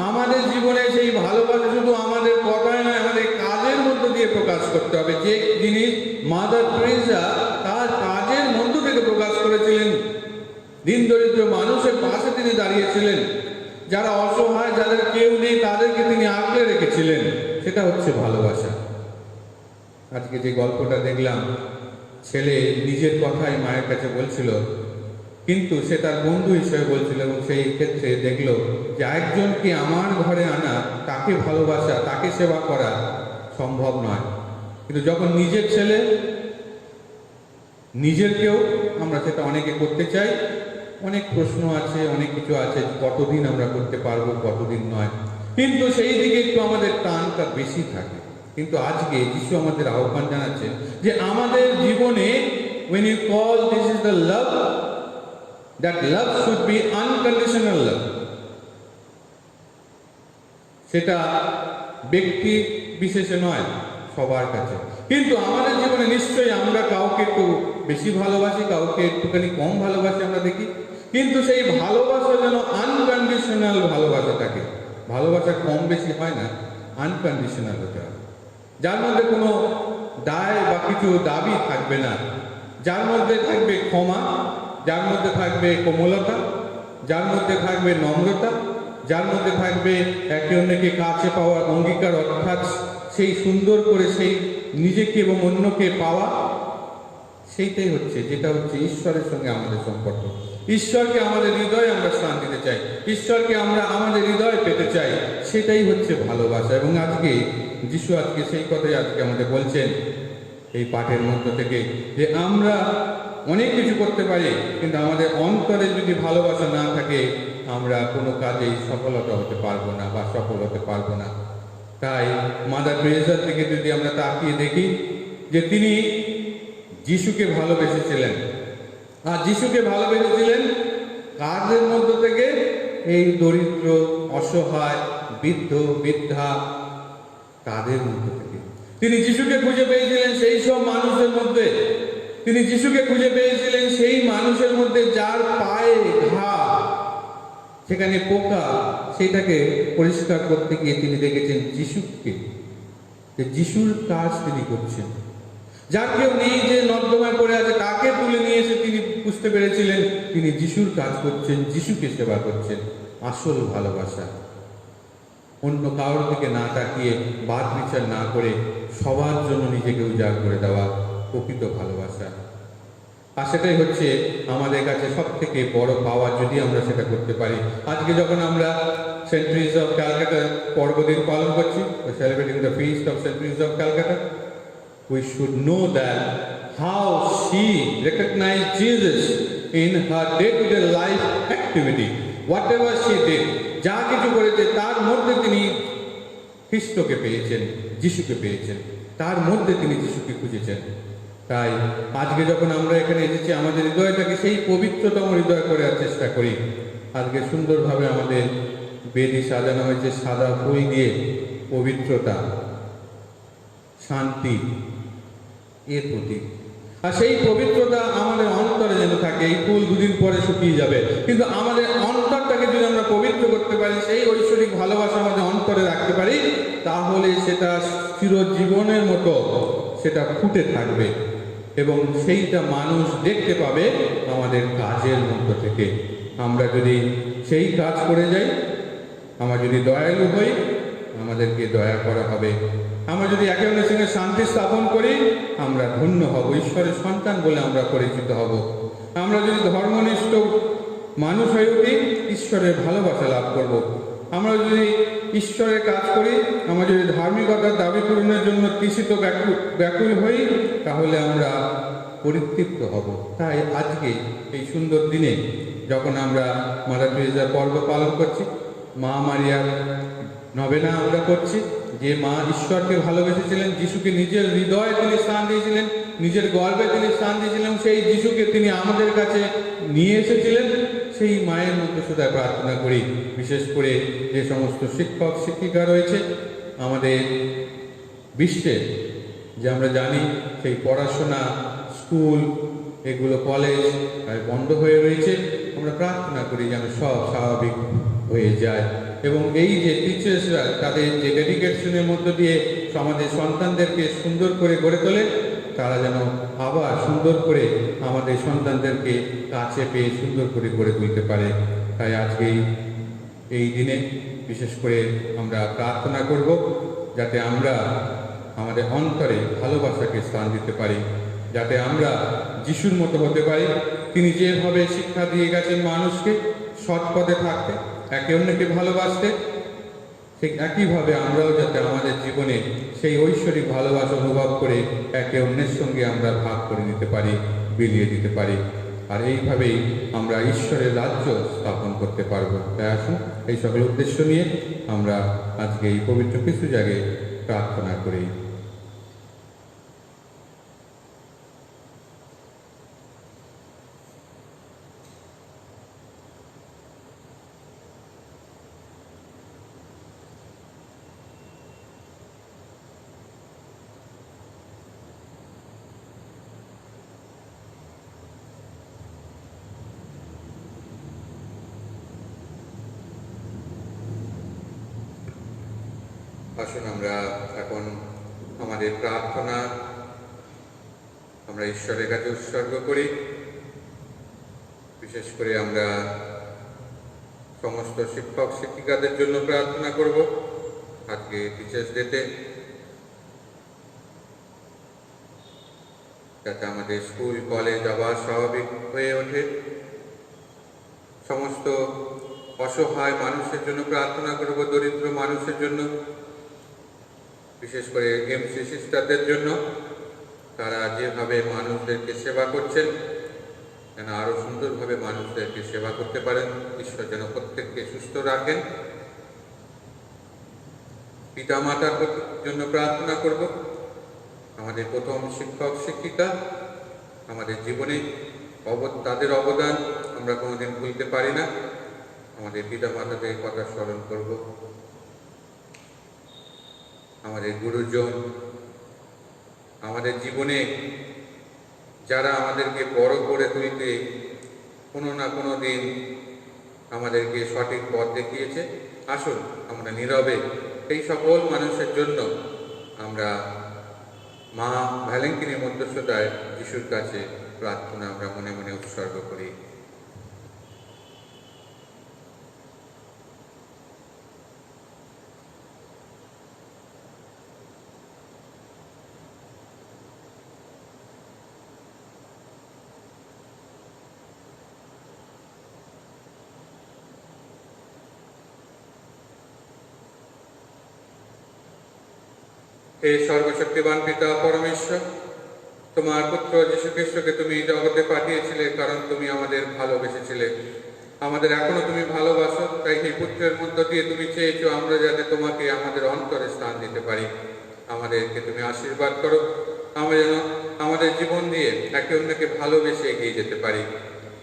আমাদের জীবনে সেই ভালোবাসা শুধু আমাদের কথায় নয়, আমাদের কাজের মধ্য দিয়ে প্রকাশ করতে হবে। যে জিনিস মাদার টেরেসা তার কাজের মধ্য থেকে প্রকাশ করেছিলেন। দিন দরিদ্র মানুষের পাশে তিনি দাঁড়িয়েছিলেন, যারা অসহায়, যাদের কেউ নেই, তাদেরকে তিনি আগলে রেখেছিলেন। সেটা হচ্ছে ভালোবাসা। আজকে যে গল্পটা দেখলাম, ছেলে নিজের কথাই মায়ের কাছে বলছিল, কিন্তু সে তার বন্ধু হিসেবে বলছিল, এবং সেই ক্ষেত্রে দেখলো যে একজনকে আমার ঘরে আনা, তাকে ভালোবাসা, তাকে সেবা করা সম্ভব নয়। কিন্তু যখন নিজের ছেলে, নিজের কেউ, আমরা সেটা অনেকে করতে চাই। অনেক প্রশ্ন আছে, অনেক কিছু আছে, কতদিন আমরা করতে পারবো, কতদিন নয়, কিন্তু সেই দিকে একটু আমাদের টানটা বেশি থাকে। কিন্তু আজকে যিশু আমাদের আহ্বান জানাচ্ছেন যে আমাদের জীবনে, when you call this is the love, that love should be unconditional love. সেটা ব্যক্তি বিশেষে নয়, সবার কাছে। কিন্তু আমাদের জীবনে নিশ্চয়ই আমরা কাউকে একটু বেশি ভালোবাসি, কাউকে একটুখানি কম ভালোবাসি, আমরা দেখি। কিন্তু সেই ভালোবাসা যেন আনকন্ডিশনাল ভালোবাসা থাকে। ভালোবাসা কম বেশি হয় না, আনকন্ডিশনাল হতে হবে, যার মধ্যে কোনো দায় বা কিছু দাবি থাকবে না, যার মধ্যে থাকবে ক্ষমা, যার মধ্যে থাকবে কোমলতা, যার মধ্যে থাকবে নম্রতা, যার মধ্যে থাকবে একে অন্যকে কাছে পাওয়ার অঙ্গীকার, অর্থাৎ সেই সুন্দর করে সেই নিজেকে এবং অন্যকে পাওয়া। সেইটাই হচ্ছে, যেটা হচ্ছে ঈশ্বরের সঙ্গে আমাদের সম্পর্ক। ঈশ্বরকে আমাদের হৃদয়ে আমরা স্থান দিতে চাই, ঈশ্বরকে আমরা আমাদের হৃদয়ে পেতে চাই, সেটাই হচ্ছে ভালোবাসা। এবং আজকে যিশু আজকে সেই কথাই আজকে আমাদের বলছেন এই পাঠের মধ্য থেকে, যে আমরা অনেক কিছু করতে পারি, কিন্তু আমাদের অন্তরে যদি ভালোবাসা না থাকে, আমরা কোনো কাজেই সফলতা হতে পারবো না বা সফল হতে পারবো না। তাই মাদার টেরেসার থেকে যদি আমরা তাকিয়ে দেখি, যে তিনি যিশুকে ভালোবেসেছিলেন, আর যিশুকে ভালোবেসেছিলেন কাজের মধ্য থেকে, এই দরিদ্র, অসহায়, বৃদ্ধ, বৃদ্ধা, তাদের মধ্য থেকে। তিনি যিশুকে খুঁজে পেয়েছিলেন সেই সব মানুষের মধ্যে, তিনি যিশুকে খুঁজে পেয়েছিলেন সেই মানুষের মধ্যে যার পায়ে ঘা, সেখানে পোকা, সেটাকে পরিষ্কার করতে গিয়ে তিনি দেখেছেন যিশুকে, যে যিশুর কাজ তিনি করছেন। যার কেউ নেই, যে নর্দমায় পড়ে আছে, তাকে তুলে নিয়ে এসে তিনি বুঝতে পেরেছিলেন তিনি যিশুর কাজ করছেন, যিশুকে সেবা করছেন। আসল ভালোবাসা অন্য কারোর দিকে না তাকিয়ে, বাদ বিচার না করে সবার জন্য নিজেকে উজাড় করে দেওয়া প্রকৃত ভালোবাসা। আর সেটাই হচ্ছে আমাদের কাছে সব থেকে বড় পাওয়া, যদি আমরা সেটা করতে পারি। আজকে যখন আমরা সেন্ট ট্রিনিটি অফ ক্যালকাটা পর্বদিন পালন করছি, celebrating the feast of Saint Trinity of Calcutta, we should know that how she recognized Jesus in her day-to-day life activity. Whatever she did, যা কিছু করেছে তার মধ্যে তিনি খ্রিস্টকে পেয়েছেন, যিশুকে পেয়েছেন, তার মধ্যে তিনি যিশুকে খুঁজেছেন। তাই আজকে যখন আমরা এখানে এসেছি, আমাদের হৃদয়টাকে সেই পবিত্রতম হৃদয় করার চেষ্টা করি। আজকে সুন্দরভাবে আমাদের বেদি সাজানো হয়েছে সাদা ফুল দিয়ে। পবিত্রতা, শান্তি এর প্রতীক। আর সেই পবিত্রতা আমাদের অন্তরে যেন থাকে। এই ফুল দুদিন পরে শুকিয়ে যাবে, কিন্তু আমাদের অন্তরটাকে যদি আমরা পবিত্র করতে পারি, সেই ঐশ্বরিক ভালোবাসা আমাদের অন্তরে রাখতে পারি, তাহলে সেটা চিরজীবনের মতো সেটা ফুটে থাকবে এবং সেইটা মানুষ দেখতে পাবে আমাদের কাজের মধ্য থেকে। আমরা যদি সেই কাজ করে যাই, আমরা যদি দয়ালু হই, আমাদেরকে দয়া করা হবে। আমরা যদি একে অন্যের সঙ্গে শান্তি স্থাপন করি, আমরা ধন্য হব, ঈশ্বরের সন্তান বলে আমরা পরিচিত হব। আমরা যদি ধর্মনিষ্ঠ মানুষ হয়ে উঠি, ঈশ্বরের ভালোবাসা লাভ করব। আমরা যদি ঈশ্বরের কাজ করি, আমরা যদি ধার্মিকতার দাবি পূরণের জন্য তৃষিত ব্যাকুল হই, তাহলে আমরা পরিতৃপ্ত হব। তাই আজকে এই সুন্দর দিনে যখন আমরা মাদার টেরেসার পর্ব পালন করছি, মা মারিয়ার নবেনা আমরা করছি, যে মা ঈশ্বরকে ভালোবেসেছিলেন, যিশুকে নিজের হৃদয়ে তিনি স্থান দিয়েছিলেন, নিজের গর্বে তিনি স্থান দিয়েছিলেন, সেই যিশুকে তিনি আমাদের কাছে নিয়ে এসেছিলেন, সেই মায়ের মধ্যে শুধু প্রার্থনা করি। বিশেষ করে যে সমস্ত শিক্ষক শিক্ষিকা রয়েছে আমাদের বিশ্বে, যে আমরা জানি সেই পড়াশোনা, স্কুল, এগুলো কলেজ বন্ধ হয়ে রয়েছে, আমরা প্রার্থনা করি যেন সব স্বাভাবিক হয়ে যায় এবং এই যে টিচার্সরা তাদের যে ডেডিকেশনের মধ্য দিয়ে আমাদের সন্তানদেরকে সুন্দর করে গড়ে তোলে, তারা যেন আবার সুন্দর করে আমাদের সন্তানদেরকে কাছে পেয়ে সুন্দর করে গড়ে তুলতে পারে। তাই আজকে এই দিনে বিশেষ করে আমরা প্রার্থনা করব যাতে আমরা আমাদের অন্তরে ভালোবাসাকে স্থান দিতে পারি, যাতে আমরা যিশুর মতো হতে পারি। তিনি যেভাবে শিক্ষা দিয়ে গেছেন মানুষকে সৎ পথে থাকতে, একে অন্যকে ভালোবাসতে, ঠিক একইভাবে আমরাও যাতে আমাদের জীবনে সেই ঐশ্বরিক ভালোবাসা অনুভব করে একে অন্যের সঙ্গে আমরা ভাগ করে নিতে পারি, বিলিয়ে দিতে পারি। আর এইভাবেই আমরা ঈশ্বরের রাজ্য স্থাপন করতে পারবো। তাই আসুন এই সকল উদ্দেশ্য নিয়ে আমরা আজকে এই পবিত্র কিছু জায়গায় প্রার্থনা করি। আসুন আমরা এখন আমাদের প্রার্থনা আমরা ঈশ্বরের কাছে উৎসর্গ করি। বিশেষ করে আমরা সমস্ত শিক্ষক শিক্ষিকাদের জন্য প্রার্থনা করব আজকে টিচার্স ডেতে, যাতে আমাদের স্কুল কলেজ আবার স্বাভাবিক হয়ে ওঠে। সমস্ত অসহায় মানুষের জন্য প্রার্থনা করব, দরিদ্র মানুষের জন্য, বিশেষ করে এমসি সিস্টারদের জন্য। তারা যেভাবে মানুষদেরকে সেবা করছেন, যেন আরও সুন্দরভাবে মানুষদেরকে সেবা করতে পারেন। ঈশ্বর যেন প্রত্যেককে সুস্থ রাখেন। পিতা মাতার জন্য প্রার্থনা করব। আমাদের প্রথম শিক্ষক শিক্ষিকা, আমাদের জীবনে তাদের অবদান আমরা কোনোদিন ভুলতে পারি না। আমাদের পিতা মাতাদের কথা স্মরণ করব। আমাদের গুরুজন, আমাদের জীবনে যারা আমাদেরকে বড় করে তুলতে কোনো না কোনো দিন আমাদেরকে সঠিক পথ দেখিয়েছে, আসুন আমরা নীরবে এই সকল মানুষের জন্য আমরা মা ভ্যালেন্টিনের মধ্যস্থতায় যিশুর কাছে প্রার্থনা আমরা মনে মনে উৎসর্গ করি। হে সর্বশক্তিমান পিতা পরমেশ্বর, তোমার পুত্র যীশু খ্রিস্টকে তুমি জগতে পাঠিয়েছিলে কারণ তুমি আমাদের ভালোবেসেছিলে। আমাদের এখনো তুমি ভালোবাসো, তাই এই পুত্রের মধ্য দিয়ে তুমি চেয়েছো আমরা যাতে তোমাকে আমাদের অন্তরে স্থান দিতে পারি। আমাদেরকে তুমি আশীর্বাদ করো, আমরা যেন আমাদের জীবন দিয়ে একে অন্যকে ভালোবেসে এগিয়ে যেতে পারি।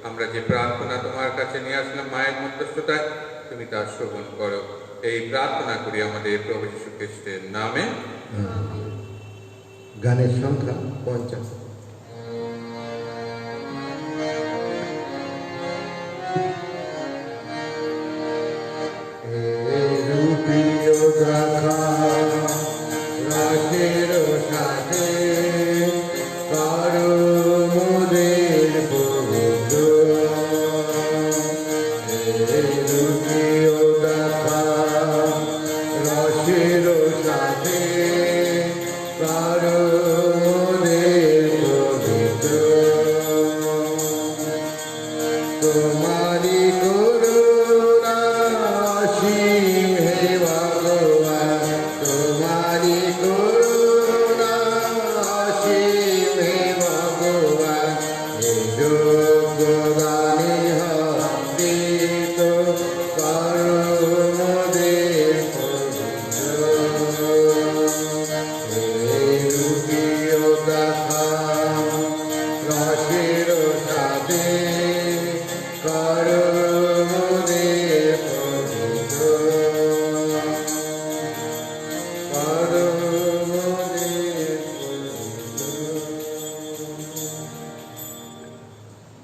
আমরা যে প্রার্থনা তোমার কাছে নিয়ে আসলাম মায়ের মধ্যস্থতায়, তুমি তা শ্রবণ করো। এই প্রার্থনা করি আমাদের প্রভু যীশু খ্রিস্টের নামে। গানের সংখ্যা 50।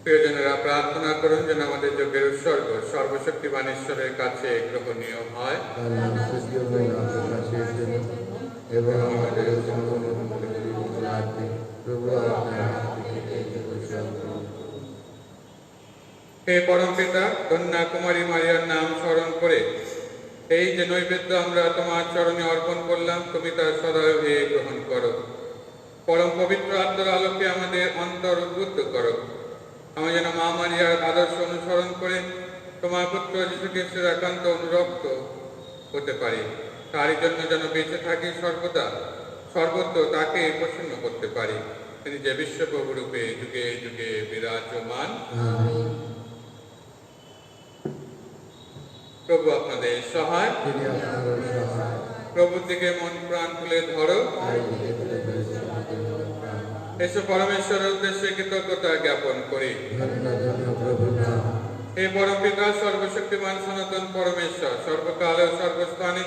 প্রিয়জনেরা, প্রার্থনা করুন যেন আমাদের যজ্ঞের উৎসর্গ সর্বশক্তিমান ঈশ্বরের কাছে গ্রহণীয় হয় এবং হে পরম পিতা, কন্যা কুমারী মারিয়ার নাম স্মরণ করে এই যে নৈবেদ্য আমরা তোমার চরণে অর্পণ করলাম, তুমি তা সদয় গ্রহণ করো। পরম পবিত্র আত্মার আলোকে আমাদের অন্তর উদ্বুদ্ধ করো। আমরা যেন মা মারিয়ার আদর্শ অনুসরণ করে তোমার পুত্র যীশু খ্রিস্টের একান্ত অনুরক্ত হতে পারি। তারই জন্য যেন বেঁচে থাকি সর্বত্র তাকে প্রসন্ন করতে পারি। তিনি যে বিশ্বপ্রভু রূপে যুগে যুগে বিরাজমান। প্রভু আপনাদের সহায়। প্রভুর দিকে মন প্রাণ খুলে ধরো। এসব পরমেশ্বরের উদ্দেশ্যে কৃতজ্ঞতা জ্ঞাপন করি। হে পরম পিতা, সর্বশক্তিমান সনাতন পরমেশ্বর, সর্বকাল ও সর্বস্থানে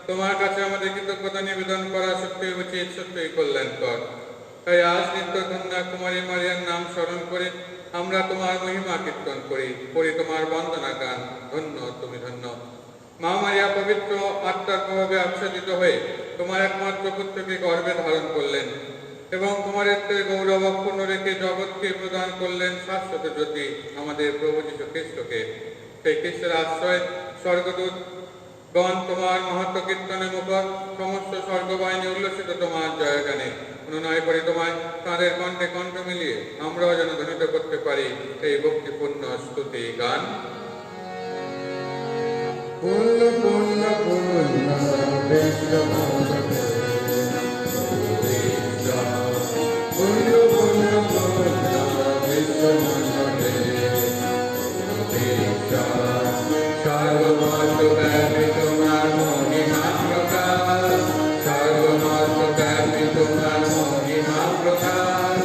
তোমার কাছে আমাদের কৃতজ্ঞতা নিবেদন করা সত্যই উচিত, সত্যই কল্যাণকর। তাই আজ নিত্য কন্যা কুমারী মারিয়ার নাম স্মরণ করে আমরা তোমার মহিমা কীর্তন করি তোমার বন্দনা গান। ধন্য তুমি, ধন্য মা মারিয়া পবিত্র আত্মার প্রভাবে আচ্ছাদিত হয়ে তোমার একমাত্র পুত্রকে গর্ভে ধারণ করলেন এবং কুমারত্বের গৌরব অক্ষুণ্ণ রেখে জগৎকে প্রদান করলেন শাশ্বত জ্যোতি আমাদের প্রভু যীশু খ্রিস্টকে। সেই খ্রিস্টের আশ্রয় স্বর্গদূত গণ তোমার মাহাত্ম্য কীর্তনে মুখর, সমস্ত স্বর্গবাহিনী উল্লসিত তোমার জয়গানে। অনুনয় করি তোমায় তাঁদের কণ্ঠে কণ্ঠ মিলিয়ে আমরাও যেন ধ্বনিত করতে পারি এই ভক্তিপূর্ণ স্তুতি গান। পূর্ণ পূর্ণ পূর্ণ বিশ্ব পূর্ণ পূর্ণ পূর্ণ বিশ্ব সর্বমস্ত ব্যাপী তোমার মহিমা প্রকাশ, সর্বমস্ত ব্যাপী তোমার মহিমা প্রকাশ।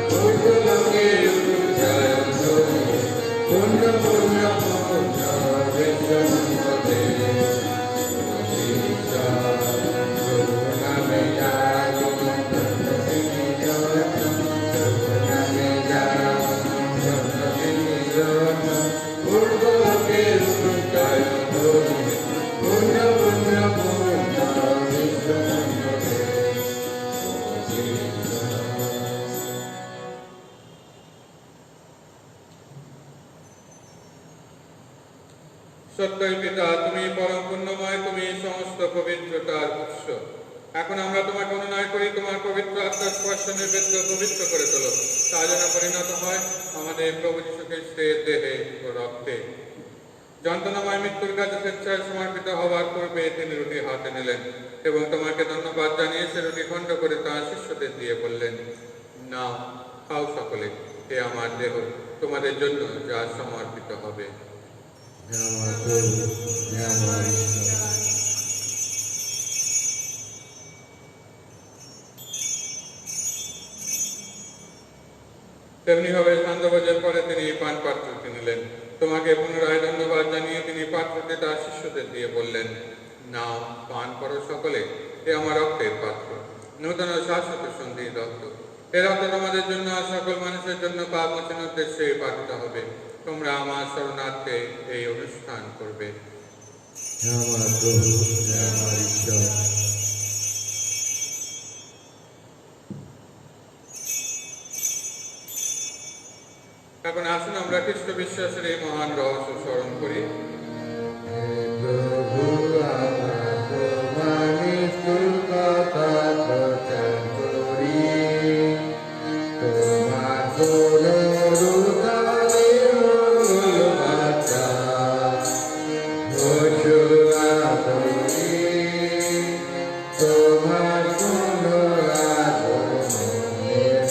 পূর্ণলোকে জয় ধ্বনি, পূর্ণ পূর্ণ পূর্ণ বিশ্ব সত্যই পিতা, তুমি পরম পুণ্যময়, তুমি সমস্ত পবিত্রতার উৎস। এখন আমরা তোমাকে অনুনয় করি, তোমার পবিত্র আত্মার স্পর্শনের বেদ্য পবিত্র করে তোলো, তা যেন পরিণত হয় আমাদের প্রভু যীশু খ্রিস্টের দেহে ও রক্তে। যন্ত্রণাময় মৃত্যুর কাছে স্বেচ্ছায় সমর্পিত হওয়ার পূর্বে তিনি রুটি হাতে নিলেন এবং তোমাকে ধন্যবাদ জানিয়ে সে রুটি খণ্ড করে তাঁর শিষ্যদের দিয়ে বললেন, নাও, খাও সকলে, এ আমার দেহ, তোমাদের জন্য যা সমর্পিত হবে। হে আমার প্রভু, হে আমার ঈশ্বর। তেমনিভাবে সান্ধ্যভোজের পরে তিনি পান পাত্রটি নিলেন, তোমাকে পুনরায় ধন্যবাদ জানিয়ে তিনি পাত্রটি তার শিষ্যদের দিয়ে বললেন, নাও, পান করো সকলে, এ আমার রক্তের পাত্র, নূতন ও শাশ্বত সন্ধির রক্ত। এ রক্ত তোমাদের জন্য আর সকল মানুষের জন্য পাপ মোচনের উদ্দেশ্যে পাঠিত হবে। তোমরা আমার শরণার্থে এই অনুষ্ঠান করবে। হে আমার প্রভু, হে আমার ঈশ্বর। এখন আসুন আমরা খ্রিস্ট বিশ্বাসের এই মহান রহস্য স্মরণ করি। হে প্রভু, আমরা তোমার নিষ্ঠুর কথা প্রচার করি। তোমার পুনরুত্থানের মঙ্গল বার্তা ঘোষণা করি। তোমার পুনরাগমনের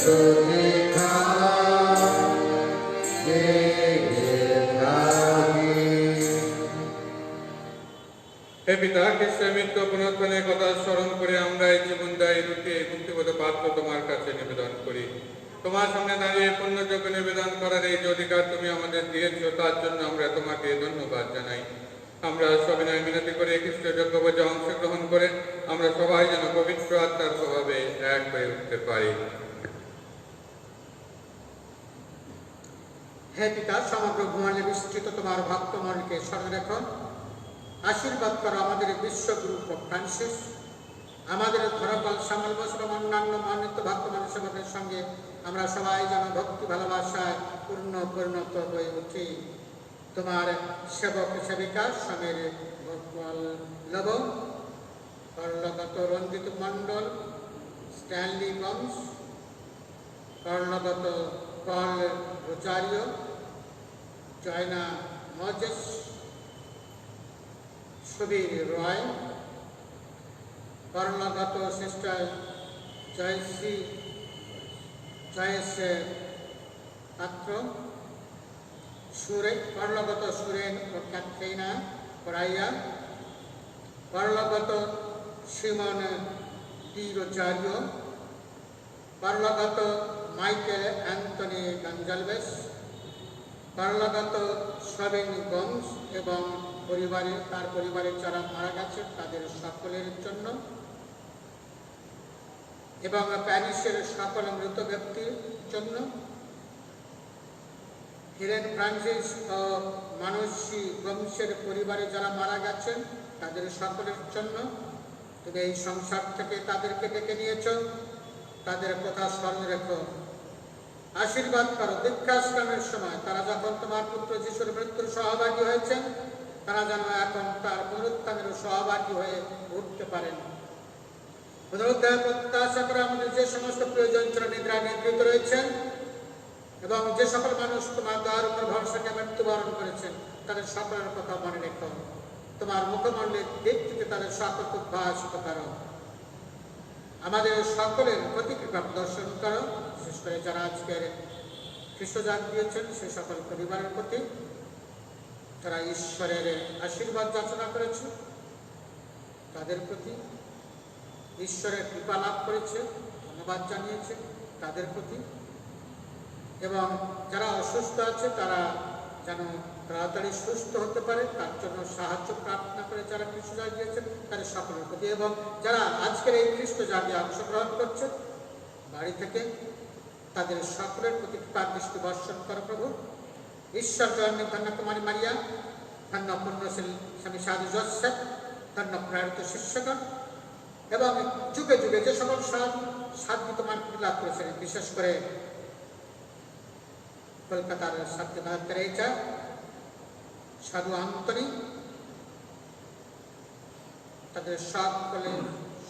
প্রতীক্ষা জেগে থাকি। হে পিতা, খ্রিস্টের মৃত্যু পুনরুত্থানের কথা স্মরণ করে আমরা এই জীবনদায়ী রূপে এই মুক্তিগত পাত্র তোমার কাছে নিবেদন করি। তোমার সামনে দাঁড়িয়ে পুণ্যযোগ্য নিবেদন করার এই যে অধিকার তুমি আমাদের দিয়েছ, তার জন্য আমরা তোমাকে ধন্যবাদ জানাই। আমরা সবিনয় মিনতি করে খ্রিস্টের যজ্ঞভোজে অংশগ্রহণ করে আমরা সবাই যেন পবিত্র আত্মার প্রভাবে এক হয়ে উঠতে পারি। হে পিতা, সমগ্র ভূমণ্ডলে বিস্তৃত তোমার ভক্তমণ্ডলীকে স্মরণে রেখো। আশীর্বাদ করো আমাদের বিশ্বগুরু পোপ ফ্রান্সিস, আমাদের ধরাপাল সামল বস এবং অন্যান্য মনোনীত ভক্ত মানুষের সঙ্গে আমরা সবাই যেন ভক্তি ভালোবাসায় পরিণত হয়ে উঠি। তোমার সেবক সেবিকা সমীর লব, কর্ণগত রঞ্জিত মণ্ডল, স্ট্যানলি গঞ্জ, কর্ণগত Paul Rozario, Joyna Moses, Subir Roy, কর্ণগত সিস্টার জয়েশ পাত্র, কর্ণগত সুরেন ও ক্যাথরিনা পরাইয়া, কর্ণগত সিমন ডি রোজারিও, কর্ণগত মাইকেল অ্যান্টনি গঞ্জালভেস, কর্ণগত সবিন গঞ্জ এবং তার পরিবারের যারা মারা গেছে তাদের সকলের জন্য, এবং প্যারিসের সকল মৃত ব্যক্তির জন্য, হিরেন ফ্রান্সিস ও মানসী বংশের পরিবারে যারা মারা গেছেন তাদের সকলের জন্য। তুমি এই সংসার থেকে তাদেরকে ডেকে নিয়েছ, তাদের কথা স্মরণ রেখো। আশীর্বাদ করো দীক্ষাস্নানের সময় তারা যখন তোমার পুত্র যিশুর মৃত্যুর সহভাগী হয়েছেন, তারা যেন এখন তার পুনরুত্থানের সহভাগী হয়ে উঠতে পারেন। পুনরুদ্ধার প্রত্যাশা করে আমাদের যে সমস্ত প্রয়োজন ছিল নিদ্রায় নিদ্রিত রয়েছেন এবং যে সকল মানুষ তোমার দয়ার উপর ভরসাকে মৃত্যুবরণ করেছেন, তাদের সকলের কথা মনে রেখো। তোমার মুখমণ্ডলের দীপ্তিতে তাদের সকলকে উদ্ভাসিত করো। আমাদের সকলের প্রতি কৃপা প্রদর্শন করো, বিশেষ করে যারা আজকের খ্রিস্টজাত দিয়েছেন সে সকল পরিবারের প্রতি, যারা ঈশ্বরের আশীর্বাদ যাচনা করেছে তাদের প্রতি, ঈশ্বরের কৃপা লাভ করেছে ধন্যবাদ জানিয়েছে তাদের প্রতি, এবং যারা অসুস্থ আছে তারা যেন তাড়াতাড়ি সুস্থ হতে পারে তার জন্য সাহায্য প্রার্থনা করে যারা খ্রিস্টজাত দিয়েছেন তাদের সকলের প্রতি, এবং যারা আজকের এই খ্রিস্টজাতে অংশগ্রহণ করছে বাড়ি থেকে তাদের সকলের প্রতি কৃপা দৃষ্টি বর্ষণ করো প্রভু। ঈশ্বর জন্মে ধন্য কুমারী মারিয়া, ধন্য পুণ্যশীল স্বামী সাধু জোসেফ, ধন্য প্রেরিত শিষ্যগণ, এবং যুগে যুগে যে সকল সাধ্য তোমার লাভ করেছেন, বিশেষ করে কলকাতার সাধ্য তেরেজা, সাধু আন্তরি তাদের সকলের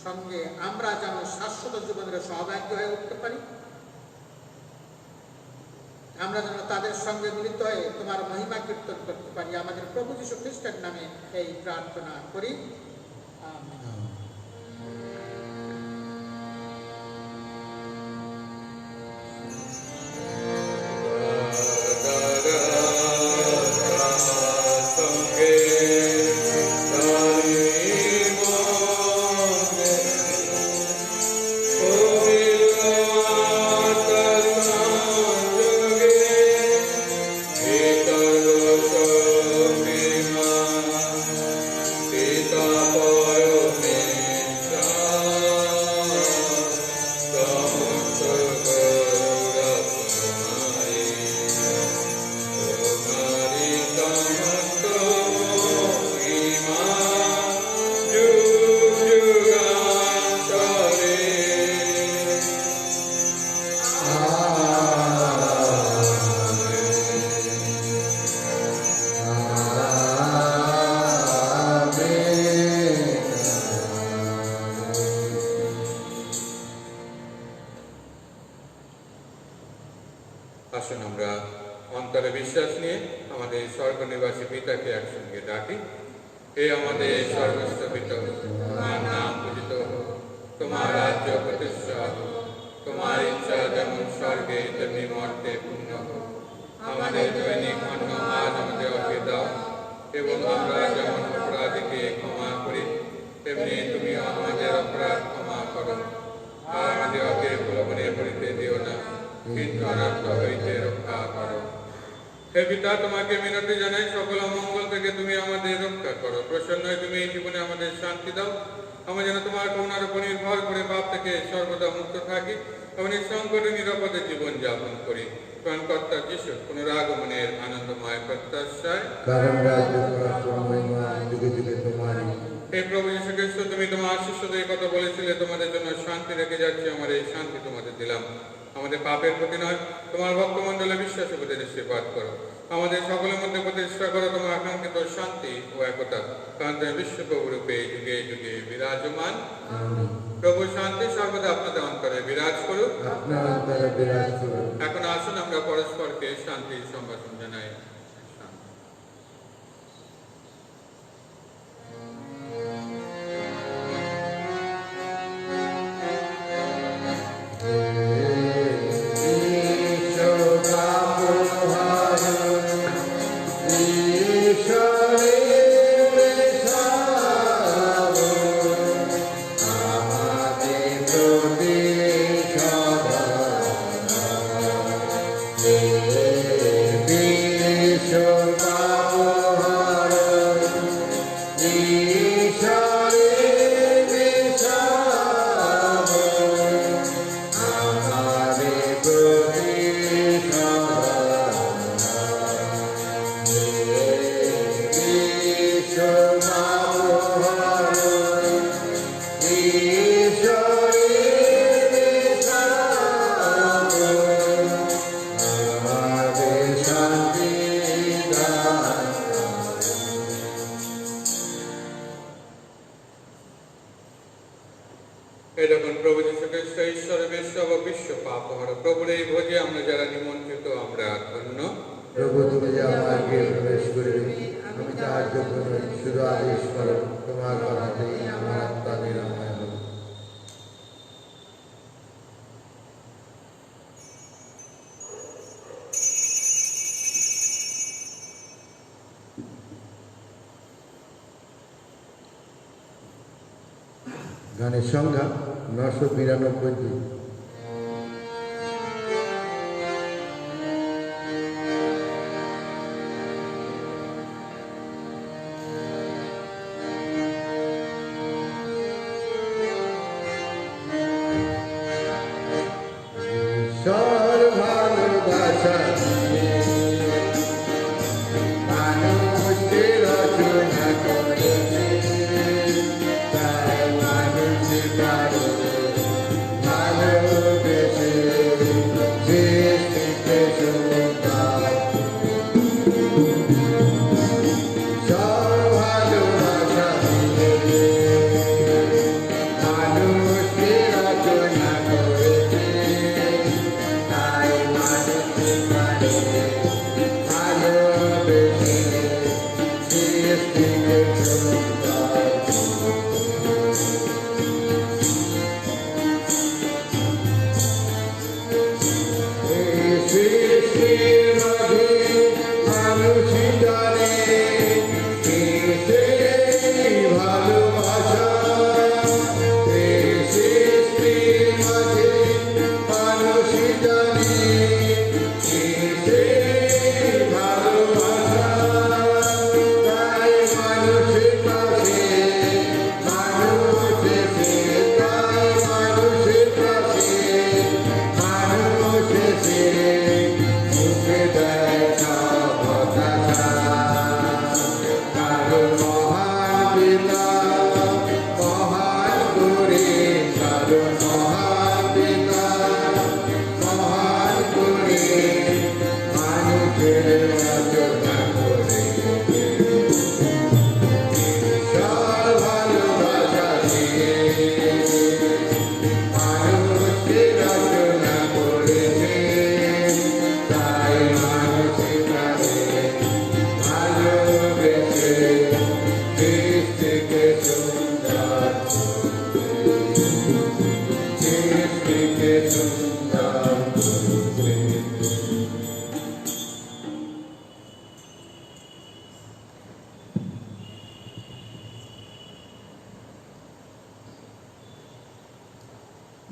সঙ্গে আমরা যেন শাশ্বত জীবনের সহভাগী হয়ে উঠতে পারি, আমরা যেন তাদের সঙ্গে মিলিত হয়ে তোমার মহিমা কীর্তন করতে পারি। আমাদের প্রভু যীশু খ্রিস্টের নামে এই প্রার্থনা করি, আমেন। আসুন আমরা অন্তরে বিশ্বাস নিয়ে আমাদের স্বর্গনিবাসী পিতাকে একসঙ্গে ডাকি। হে আমাদের সর্বস্ব পিতা, তোমার নাম পূজিত হোক, তোমার রাজ্য প্রতিষ্ঠা হোক, তোমার ইচ্ছা যেমন স্বর্গে তেমনি মর্তে পূর্ণ হোক। আমাদের দৈনিক অন্ন আজ আমাদেরকে দাও, এবং আমরা যেমন অপরাধীকে ক্ষমা করি তেমনি তুমি আমাদের অপরাধ ক্ষমা করো। আর আমাদেরকে প্রলোভনে পড়িতে দিও না, কিন্তু অনর্থ হইতে রক্ষা করো। হে পিতা, তোমাকে মিনতি জানাই, সকল অমঙ্গল থেকে তুমি আমাদের রক্ষা করো। প্রসন্ন হয়ে তুমি এই জীবনে আমাদের শান্তি দাও। আমরা যেন তোমার করুণার উপর নির্ভর করে পাপ থেকে সর্বদা মুক্ত থাকি এবং নিঃসংকটে নিরাপদে জীবন যাপন করি। প্রাণকর্তা যিশু পুনরাগমনের আনন্দময় প্রত্যাশায়, কারণ রাজ্য মহিমা যুগে যুগে তোমারই। হে প্রভু যীশু খ্রিস্ট, তুমি তোমার শিষ্যদের কথা বলেছিলে, তোমাদের জন্য শান্তি রেখে যাচ্ছি, আমার এই শান্তি তোমাদের দিলাম। আমাদের পাপের প্রতি নয়, তোমার ভক্তমণ্ডলে বিশ্বাসের প্রতি দৃষ্টিপাত করো। আমাদের সকলের মধ্যে প্রতিষ্ঠা করো তোমার আকাঙ্ক্ষিত শান্তি ও একতা, কারণ তুমি বিশ্বপ্রভুরূপে যুগে যুগে বিরাজমান। প্রভু শান্তি সর্বদা আপনাদের অন্তরে বিরাজ করুক। আপনার অন্তরে বিরাজ করুন। এখন আসুন আমরা পরস্পরকে শান্তির সম্ভাষণ জানাই। এরকম প্রভু যীশু খ্রিস্ট ঈশ্বরের বিশ্ব পাপ হর প্রভুর এই ভোজে আমরা যারা নিমন্ত্রিত আমরা ধন্য। প্রভু, তুমি যে আমার গৃহে প্রবেশ করবে, আমি তাহার যোগ্য নই, শুধু আদেশ করো, তোমার কথাতেই আমার আত্মা নিরাময় হবে। গানের সংখ্যা 992। ভালোবাসা মানুষকে রচনা করেছে, তাই মানুষের কারণে ভালোবেসে সৃষ্টিতে সুন্দর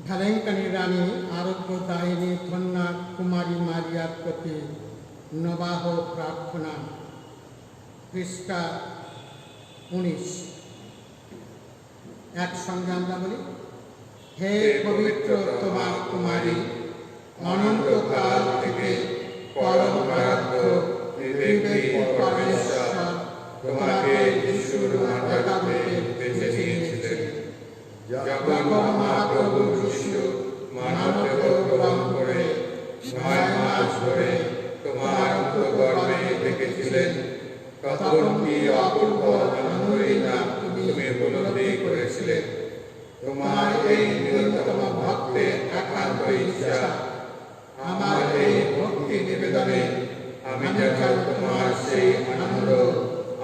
ভ্যালেঙ্কানি রানী আরোগ্যদায়িনী কন্যা কুমারী মারিয়ার প্রতি নবাহ প্রার্থনা, পৃষ্ঠা 19। একসঙ্গে আমরা বলি, হে পবিত্র তোমা কুমারী, অনন্তকাল থেকে পরম আরাধ্য ত্রিবেদী পরমেশ্বর তোমাকে যিশুর মাতারূপে বেছে নিয়েছিলেন। যখন মহাপ্রভু যিশু মানবদেহ গ্রহণ করে 9 মাস ধরে তোমার গর্ভে থেকেছিলেন, তখন কি অপূর্ব আনন্দই না তুমি উপলব্ধি করেছিলে। তোমার এই নিরন্তম ভক্তের একান্ত ইচ্ছা, আমার এই ভক্তি নিবেদনে আমি যেন তোমার সেই আনন্দ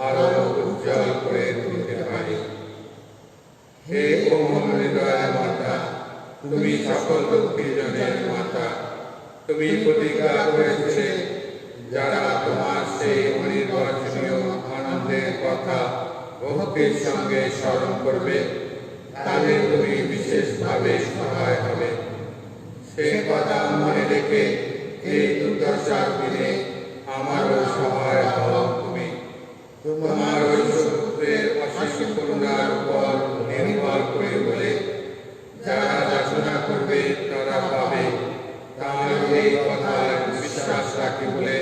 আরো উজ্জ্বল করে তুলতে পারি। হে কোমল হৃদয় মাতা, তুমি সকল দুঃখীজনের মাতা, তুমি প্রতিজ্ঞা করেছিলে যারা তোমার সেই অনির্বচনীয় আনন্দের কথা ভক্তির সঙ্গে স্মরণ করবে, তাদের তুমি বিশেষভাবে সহায় হবে। সে কথা মনে রেখে এই দুর্দশার দিনে আমারও সহায় হও তুমি। তোমার ঐশ্বরের অসীম করুণার উপর নির্ভর করে বলে যারা যাচনা করবে তারা পাবে, তার এই কথার বিশ্বাস রাখি বলে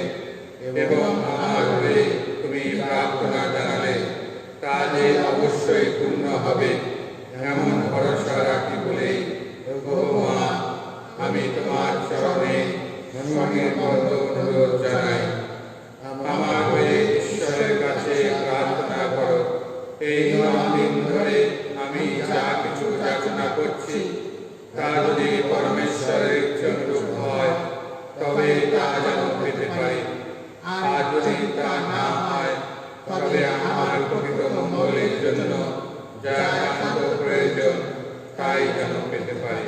এবং আমার বলে তুমি প্রার্থনা জানালে তা যে অবশ্যই পূর্ণ হবে এমন ভরসা রাখি বলেই মা, আমি তোমার চরণে স্বনির্বন্ধ অনুরোধ জানাই। আমার হয়ে ঈশ্বরের কাছে প্রার্থনা করো। এই 9 দিন ধরে আমি যা কিছু যাচনা করছি তা যদি পরমেশ্বরের অনুরূপ হয় তবে তা যেন পেতে পারি, আর যদি তা না হয় তবে আমার প্রকৃত মঙ্গলের জন্য যা একান্ত প্রয়োজন তাই যেন পেতে পারি।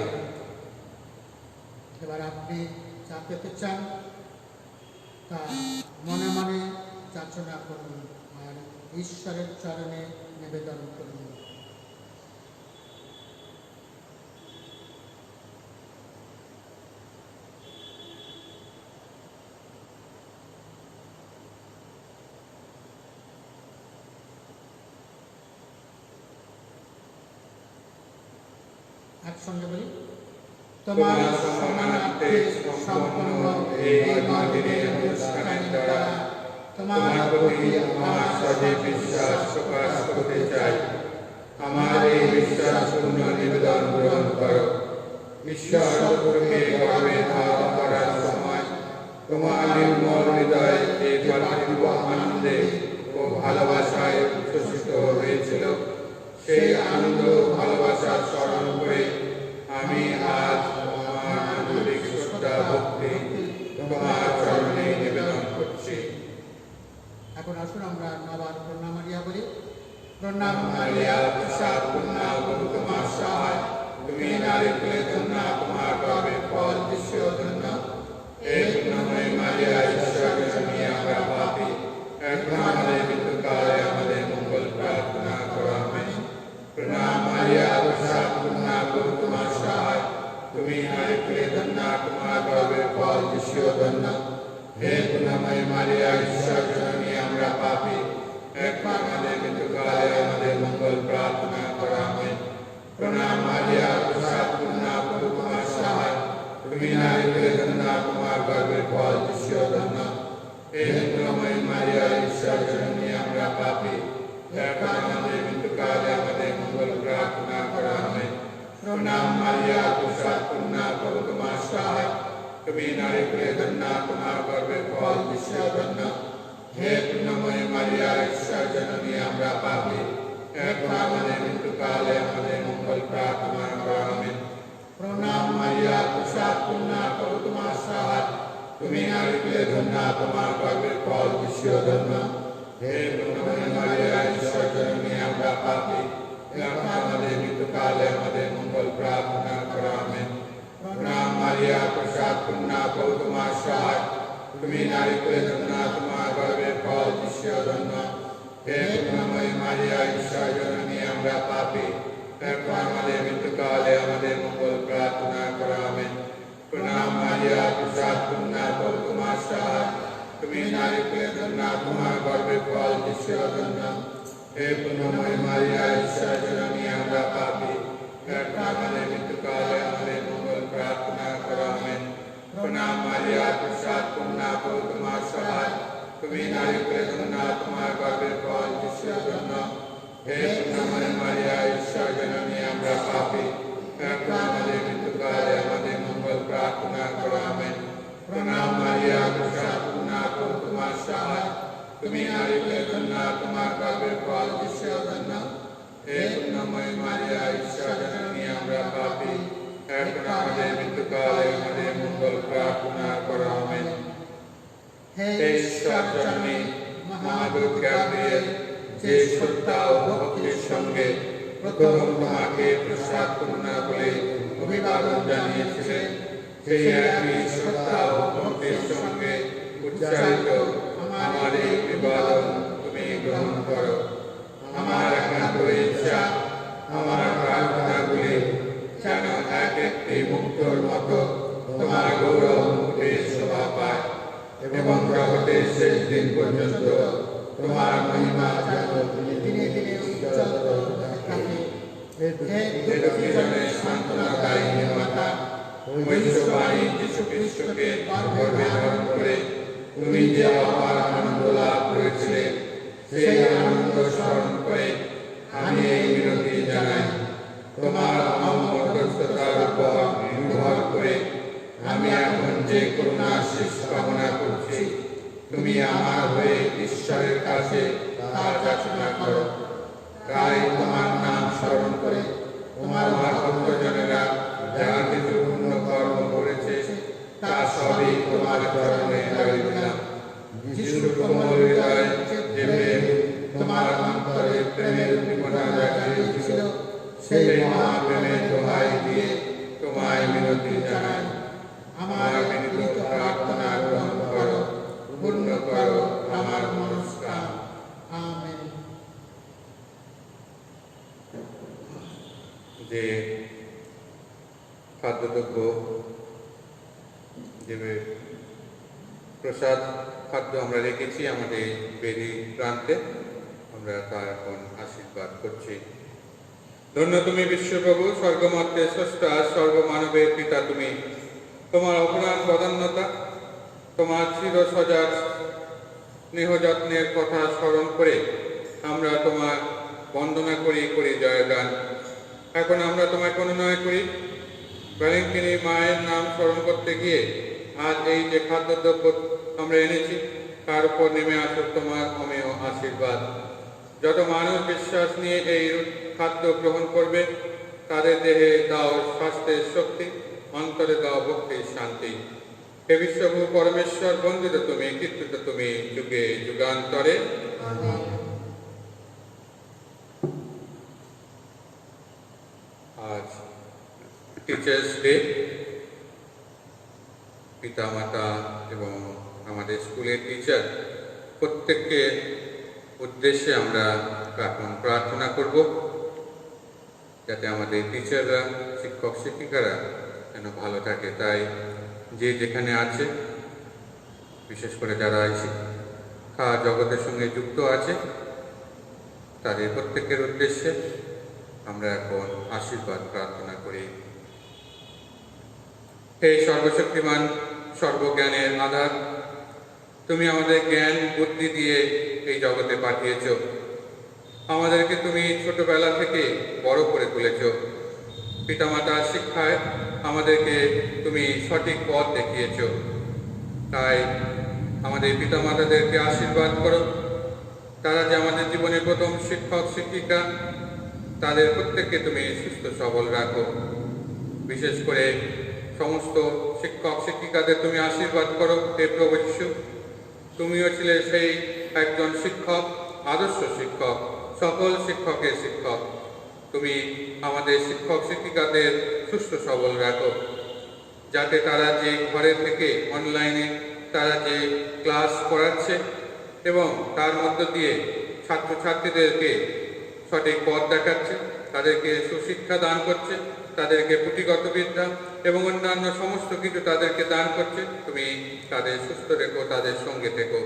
এবার আপনি যা পেতে চান তা মনে মনে যাচনা করুন আর ঈশ্বরের চরণে নিবেদন করুন। একসঙ্গে বলি, তোমার সম্মানার্থে সম্পন্ন এই 9 দিনের অনুষ্ঠানের দ্বারা তোমার প্রতি আমার সজীব বিশ্বাস প্রকাশ করতে চাই। আমার এই বিশ্বাসপূর্ণ নিবেদন গ্রহণ করো। ঈশ্বরকে গর্বে ধারণ করার সময় তোমার নির্মল হৃদয় এই পার্থিব আনন্দে ও ভালোবাসায় উচ্ছ্বসিত হয়েছিল। সেই আনন্দ ভালোবাসার স্মরণ করে আমি আজ আমার আন্তরিক শ্রদ্ধা ভক্তি তোমার চরণে নিবেদন করছি। এখন আসুন আমরা নবার প্রণাম মারিয়া বলি। প্রণাম মারিয়া, প্রসাদ পূর্ণা, প্রভু তোমার সহায়, তুমি নারী কুলে ধন্য, তোমার গর্ভের ফল যিশু ধন্য। হে পুণ্যময়ী মারিয়া, ঈশ্বর জননী আমরা পাপী, এখন আমাদের মৃত্যুকালে আমাদের মঙ্গল প্রার্থনা করো। আমেন। প্রণাম মারিয়া, প্রসাদ পূর্ণা, প্রভু তোমার সহায়, তুমি নারী কুলে ধন্য, তোমার গর্ভের ফল যিশু ধন্য। হে পুণ্যময়ী মারিয়া, ঈশ্বর জননী আমরা পাপী, এখন আমাদের মৃত্যুকালে আমাদের মঙ্গল প্রার্থনা করো। আমেন। প্রণাম মারিয়া, প্রসাদ পূর্ণা, প্রভু তোমার সহায়, তুমি নারী কুলে ধন্য, তোমার গর্ভের ফল যিশু ধন্য। হে পুণ্যময়ী মারিয়া, ঈশ্বর জননী আমরা পাপী, এখন আমাদের মৃত্যুকালে আমাদের মঙ্গল প্রার্থনা করো। আমেন। প্রণাম মারিয়া, প্রসাদ পূর্ণা, প্রভু তোমার সহায়, তুমি নারী কুলে ধন্য, তোমার গর্ভের ফল যিশু ধন্য। হে পুণ্যময়ী মারিয়া, ঈশ্বর জননী আমরা পাপী, এখন আমাদের মৃত্যুকালে আমাদের মঙ্গল প্রার্থনা করো। আমেন। প্রণাম মারিয়া, প্রসাদ পূর্ণা, প্রভু তোমার সহায়, তুমি নারী কুলে ধন্য, তোমার গর্ভের ফল যিশু ধন্য। হে পুণ্যময়ী মারিয়া, ঈশ্বর জননী আমরা পাপী, এখন আমাদের মৃত্যুকালে আমাদের মঙ্গল প্রার্থনা করো। আমেন। প্রণাম মারিয়া, প্রসাদ পূর্ণা, প্রভু তোমার সহায়, তুমি নারী কুলে ধন্য, তোমার গর্ভের ফল যিশু ধন্য। হে পুণ্যময়ী মারিয়া, ঈশ্বর জননী আমরা পাপী, এখন আমাদের মৃত্যুকালে আমাদের মঙ্গল প্রার্থনা করো। আমেন। প্রণাম মারিয়া, প্রসাদ পূর্ণ, প্রভু তোমার সহায়। তুমি নারীকুলে ধন্য, তোমার গর্ভের ফল যিশু ধন্য। হে পুণ্যময় মারিয়া, ঈশ্বর জননী, আমরা পাপী, এখন আমাদের মৃত্যুকালে আমাদের মঙ্গল প্রার্থনা করো। আমেন। প্রণাম মারিয়া, প্রসাদ পূর্ণ, প্রভু তোমার সহায়। তুমি নারীকুলে ধন্য, তোমার গর্ভের ফল যিশু ধন্য। হে পুণ্যময় মারিয়া, ঈশ্বর জননী, আমরা পাপী, এখন আমাদের মৃত্যুকালে আমাদের মঙ্গল প্রার্থনা করো। আমেন। প্রণাম মারিয়া, প্রসাদ পূর্ণ, প্রভু তোমার সহায়। তুমি নারীকুলে ধন্য, তোমার গর্ভের ফল যিশু ধন্য। হে পুণ্যময় মারিয়া, ঈশ্বর জননী, আমরা পাপী, এখন আমাদের মৃত্যুকালে আমাদের মঙ্গল প্রার্থনা করো। আমেন। হে ঈশ্বর জননী, মহাদূত গাব্রিয়েল, যে শ্রদ্ধা ও ভক্তির সঙ্গে প্রথম তোমাকে প্রসাদ পূর্ণ বলে অভিবাদন জানিয়েছিলেন, সেই একই শ্রদ্ধা ও ভক্তির সঙ্গে উচ্চারিত আমার এই অভিবাদন তুমি গ্রহণ করো। আমার একান্ত ইচ্ছা, আমার প্রার্থনাগুলি যেন এক একটি মুক্তোর মতো তোমার গৌরব মুখে শোভা পায় এবং জগতের শেষ দিন পর্যন্ত তোমার মহিমা যেন দিনে দিনে উজ্জ্বল থাকে। হে দুঃখীজনের সান্ত্বনাদায়িনী মাতা, মহিষবাণী যীশু খ্রিস্টকে গর্ভে ধারণ করে তুমি যে অপার আনন্দ লাভ করেছিলে, সেই আনন্দ স্মরণ করে আমি এই মিনতি জানাই। তোমার মধ্যস্থতার উপর নির্ভর করে আমি এখন যে করুণা আশীষ কামনা করছি, তুমি আমার হয়ে ঈশ্বরের কাছে তা যাচনা করো। তাই তোমার নাম স্মরণ করে তোমার ভক্তজনেরা যা কিছু পুণ্য কর্ম করেছে, তা সবই তোমার চরণে ধরে দিলাম। যিশুর কোমল হৃদয় যে প্রেম তোমার অন্তরে প্রেমের উদ্দীপনা জাগিয়েছিল, সেই মহাপ্রেমের দোহাই দিয়ে তোমায় মিনতি জানাই। আমার বিনীত প্রার্থনা গ্রহণ করো, পূর্ণ করো আমার মনস্কাম। আমেন। যে খাদ্যদ্রব্য, যে প্রসাদ খাদ্য আমরা রেখেছি আমাদের বেদি প্রান্তে, আমরা তা এখন আশীর্বাদ করছি। ধন্য তুমি বিশ্বপ্রভু, স্বর্গমাত্রের স্রষ্টা, সর্বমানবের পিতা তুমি। তোমার অপরাণ বদান্যতা, তোমার চির সজাগ স্নেহ যত্নের কথা স্মরণ করে আমরা তোমার বন্দনা করি জয়গান। এখন আমরা তোমায় অনুনয় করি, ব্যালেঙ্কিনী মায়ের নাম স্মরণ করতে গিয়ে আজ এই যে খাদ্যদ্রব্য আমরা এনেছি, তার উপর নেমে আসুক তোমার অমেয় আশীর্বাদ। যত মানুষ বিশ্বাস নিয়ে এই খাদ্য গ্রহণ করবে, তাদের দেহে দাও স্বাস্থ্যের শক্তি, অন্তরে দাও ভক্তির শান্তি। হে বিশ্বভূ পরমেশ্বর, বন্দিত তুমি, কীর্তিত তুমি যুগে যুগান্তরে। আজ টিচার্স ডে। পিতা মাতা এবং আমাদের স্কুলের টিচার প্রত্যেককে উদ্দেশ্যে আমরা এখন প্রার্থনা করব, যাতে আমাদের টিচাররা, শিক্ষক শিক্ষিকারা যেন ভালো থাকে। তাই যে যেখানে আছে, বিশেষ করে যারা এই শিক্ষা জগতের সঙ্গে যুক্ত আছে, তাদের প্রত্যেকের উদ্দেশ্যে আমরা এখন আশীর্বাদ প্রার্থনা করি। হে সর্বশক্তিমান, সর্বজ্ঞানের আধার, তুমি আমাদের জ্ঞান বুদ্ধি দিয়ে এই জগতে পাঠিয়েছ। আমাদেরকে তুমি ছোটবেলা থেকে বড় করে তুলেছ। পিতামাতার শিক্ষায় আমাদেরকে তুমি সঠিক পথ দেখিয়েছ। তাই আমাদের পিতামাতাদেরকে আশীর্বাদ করো। তারা যে আমাদের জীবনের প্রথম শিক্ষক শিক্ষিকা, তাদের প্রত্যেককে তুমি সুস্থ সবল রাখো। বিশেষ করে সমস্ত শিক্ষক শিক্ষিকাদের তুমি আশীর্বাদ করো। হে প্রভু যিশু, তুমিও ছিলে সেই একজন শিক্ষক, আদর্শ শিক্ষক, সকল শিক্ষকের শিক্ষক। তুমি আমাদের শিক্ষক শিক্ষিকাদের সুস্থ সবল রাখো, যাতে তারা যে ঘরে থেকে অনলাইনে তারা যে ক্লাস করাচ্ছে এবং তার মধ্য দিয়ে ছাত্রছাত্রীদেরকে সঠিক পথ দেখাচ্ছে, তাদেরকে সুশিক্ষা দান করছে, তাদেরকে পুঁথিগত বিদ্যা এবং অন্যান্য সমস্ত কিছু তাদেরকে দান করছে। তুমি তাদের সুস্থ রেখো, তাদের সঙ্গে থেকো।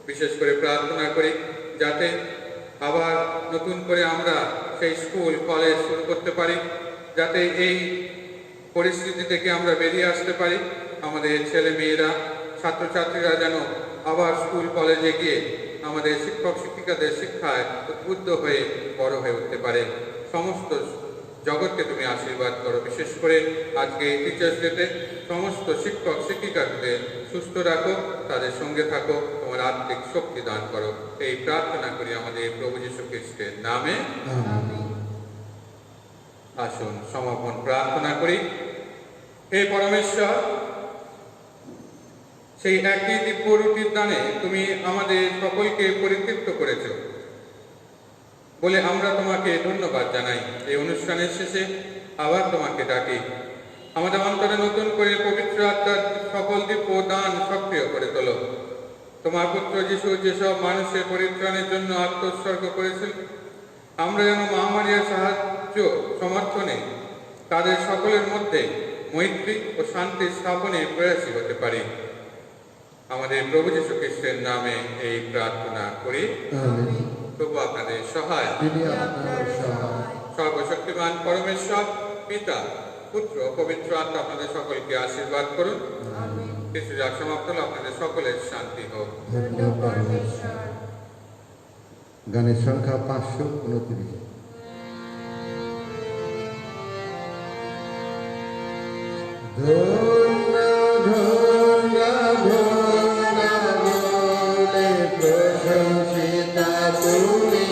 বিশেষ করে প্রার্থনা করি যাতে আবার নতুন করে আমরা সেই স্কুল কলেজ শুরু করতে পারি, যাতে এই পরিস্থিতি থেকে আমরা বেরিয়ে আসতে পারি। আমাদের ছেলে মেয়েরা, ছাত্রছাত্রীরা যেন আবার স্কুল কলেজে গিয়ে আমাদের শিক্ষক শিক্ষিকাদের শিক্ষায় উদ্বুদ্ধ হয়ে বড় হয়ে উঠতে পারে। সমস্ত জগৎকে তুমি আশীর্বাদ করো। বিশেষ করে আজকে টিচার্স ডেতে সমস্ত শিক্ষক শিক্ষিকাদের সুস্থ রাখো, তাদের সঙ্গে থাকো, তোমার আত্মিক শক্তি দান করো। এই প্রার্থনা করি আমাদের প্রভু যীশু খ্রিস্টের নামে। আসুন সমাপন প্রার্থনা করি। হে পরমেশ্বর, সেই একই দিব্য রুটির দানে তুমি আমাদের সকলকে পরিতৃপ্ত করেছ বলে আমরা তোমাকে ধন্যবাদ জানাই। এই অনুষ্ঠানের শেষে আবার তোমাকে ডাকি, আমাদের অন্তরে নতুন করে পবিত্র আত্মার সকল দিব্য দান সক্রিয় করে তোলো। তোমার পুত্র যিশু যেসব মানুষের পরিত্রাণের জন্য আত্মোৎসর্গ করেছিল, আমরা যেন মহামারীর সাহায্য সমর্থনে তাদের সকলের মধ্যে মৈত্রী ও শান্তি স্থাপনে প্রয়াসী হতে পারি। আমাদের প্রভু যীশু খ্রিস্টের নামে এই প্রার্থনা করি। প্রভু আপনাদের সহায়। সর্বশক্তিমান পরমেশ্বর পিতা, পুত্র, পবিত্র আত্মা আপনাদের সকলকে আশীর্বাদ করুন। কিছু যাক সমাপ্ত হল, আপনাদের সকলের শান্তি হোক। গানের সংখ্যা 529। প্রশংসিতা তুমি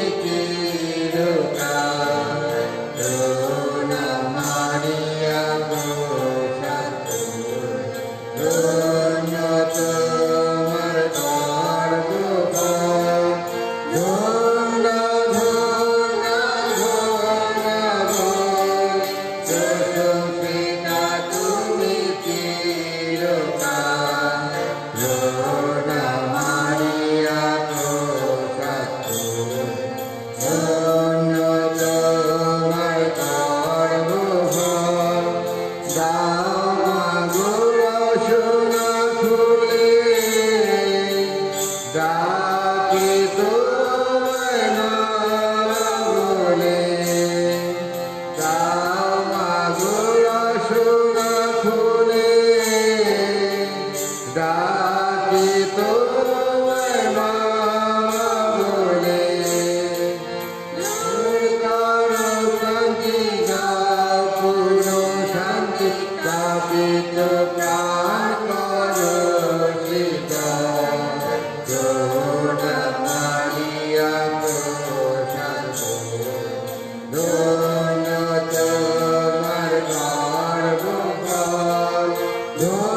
No.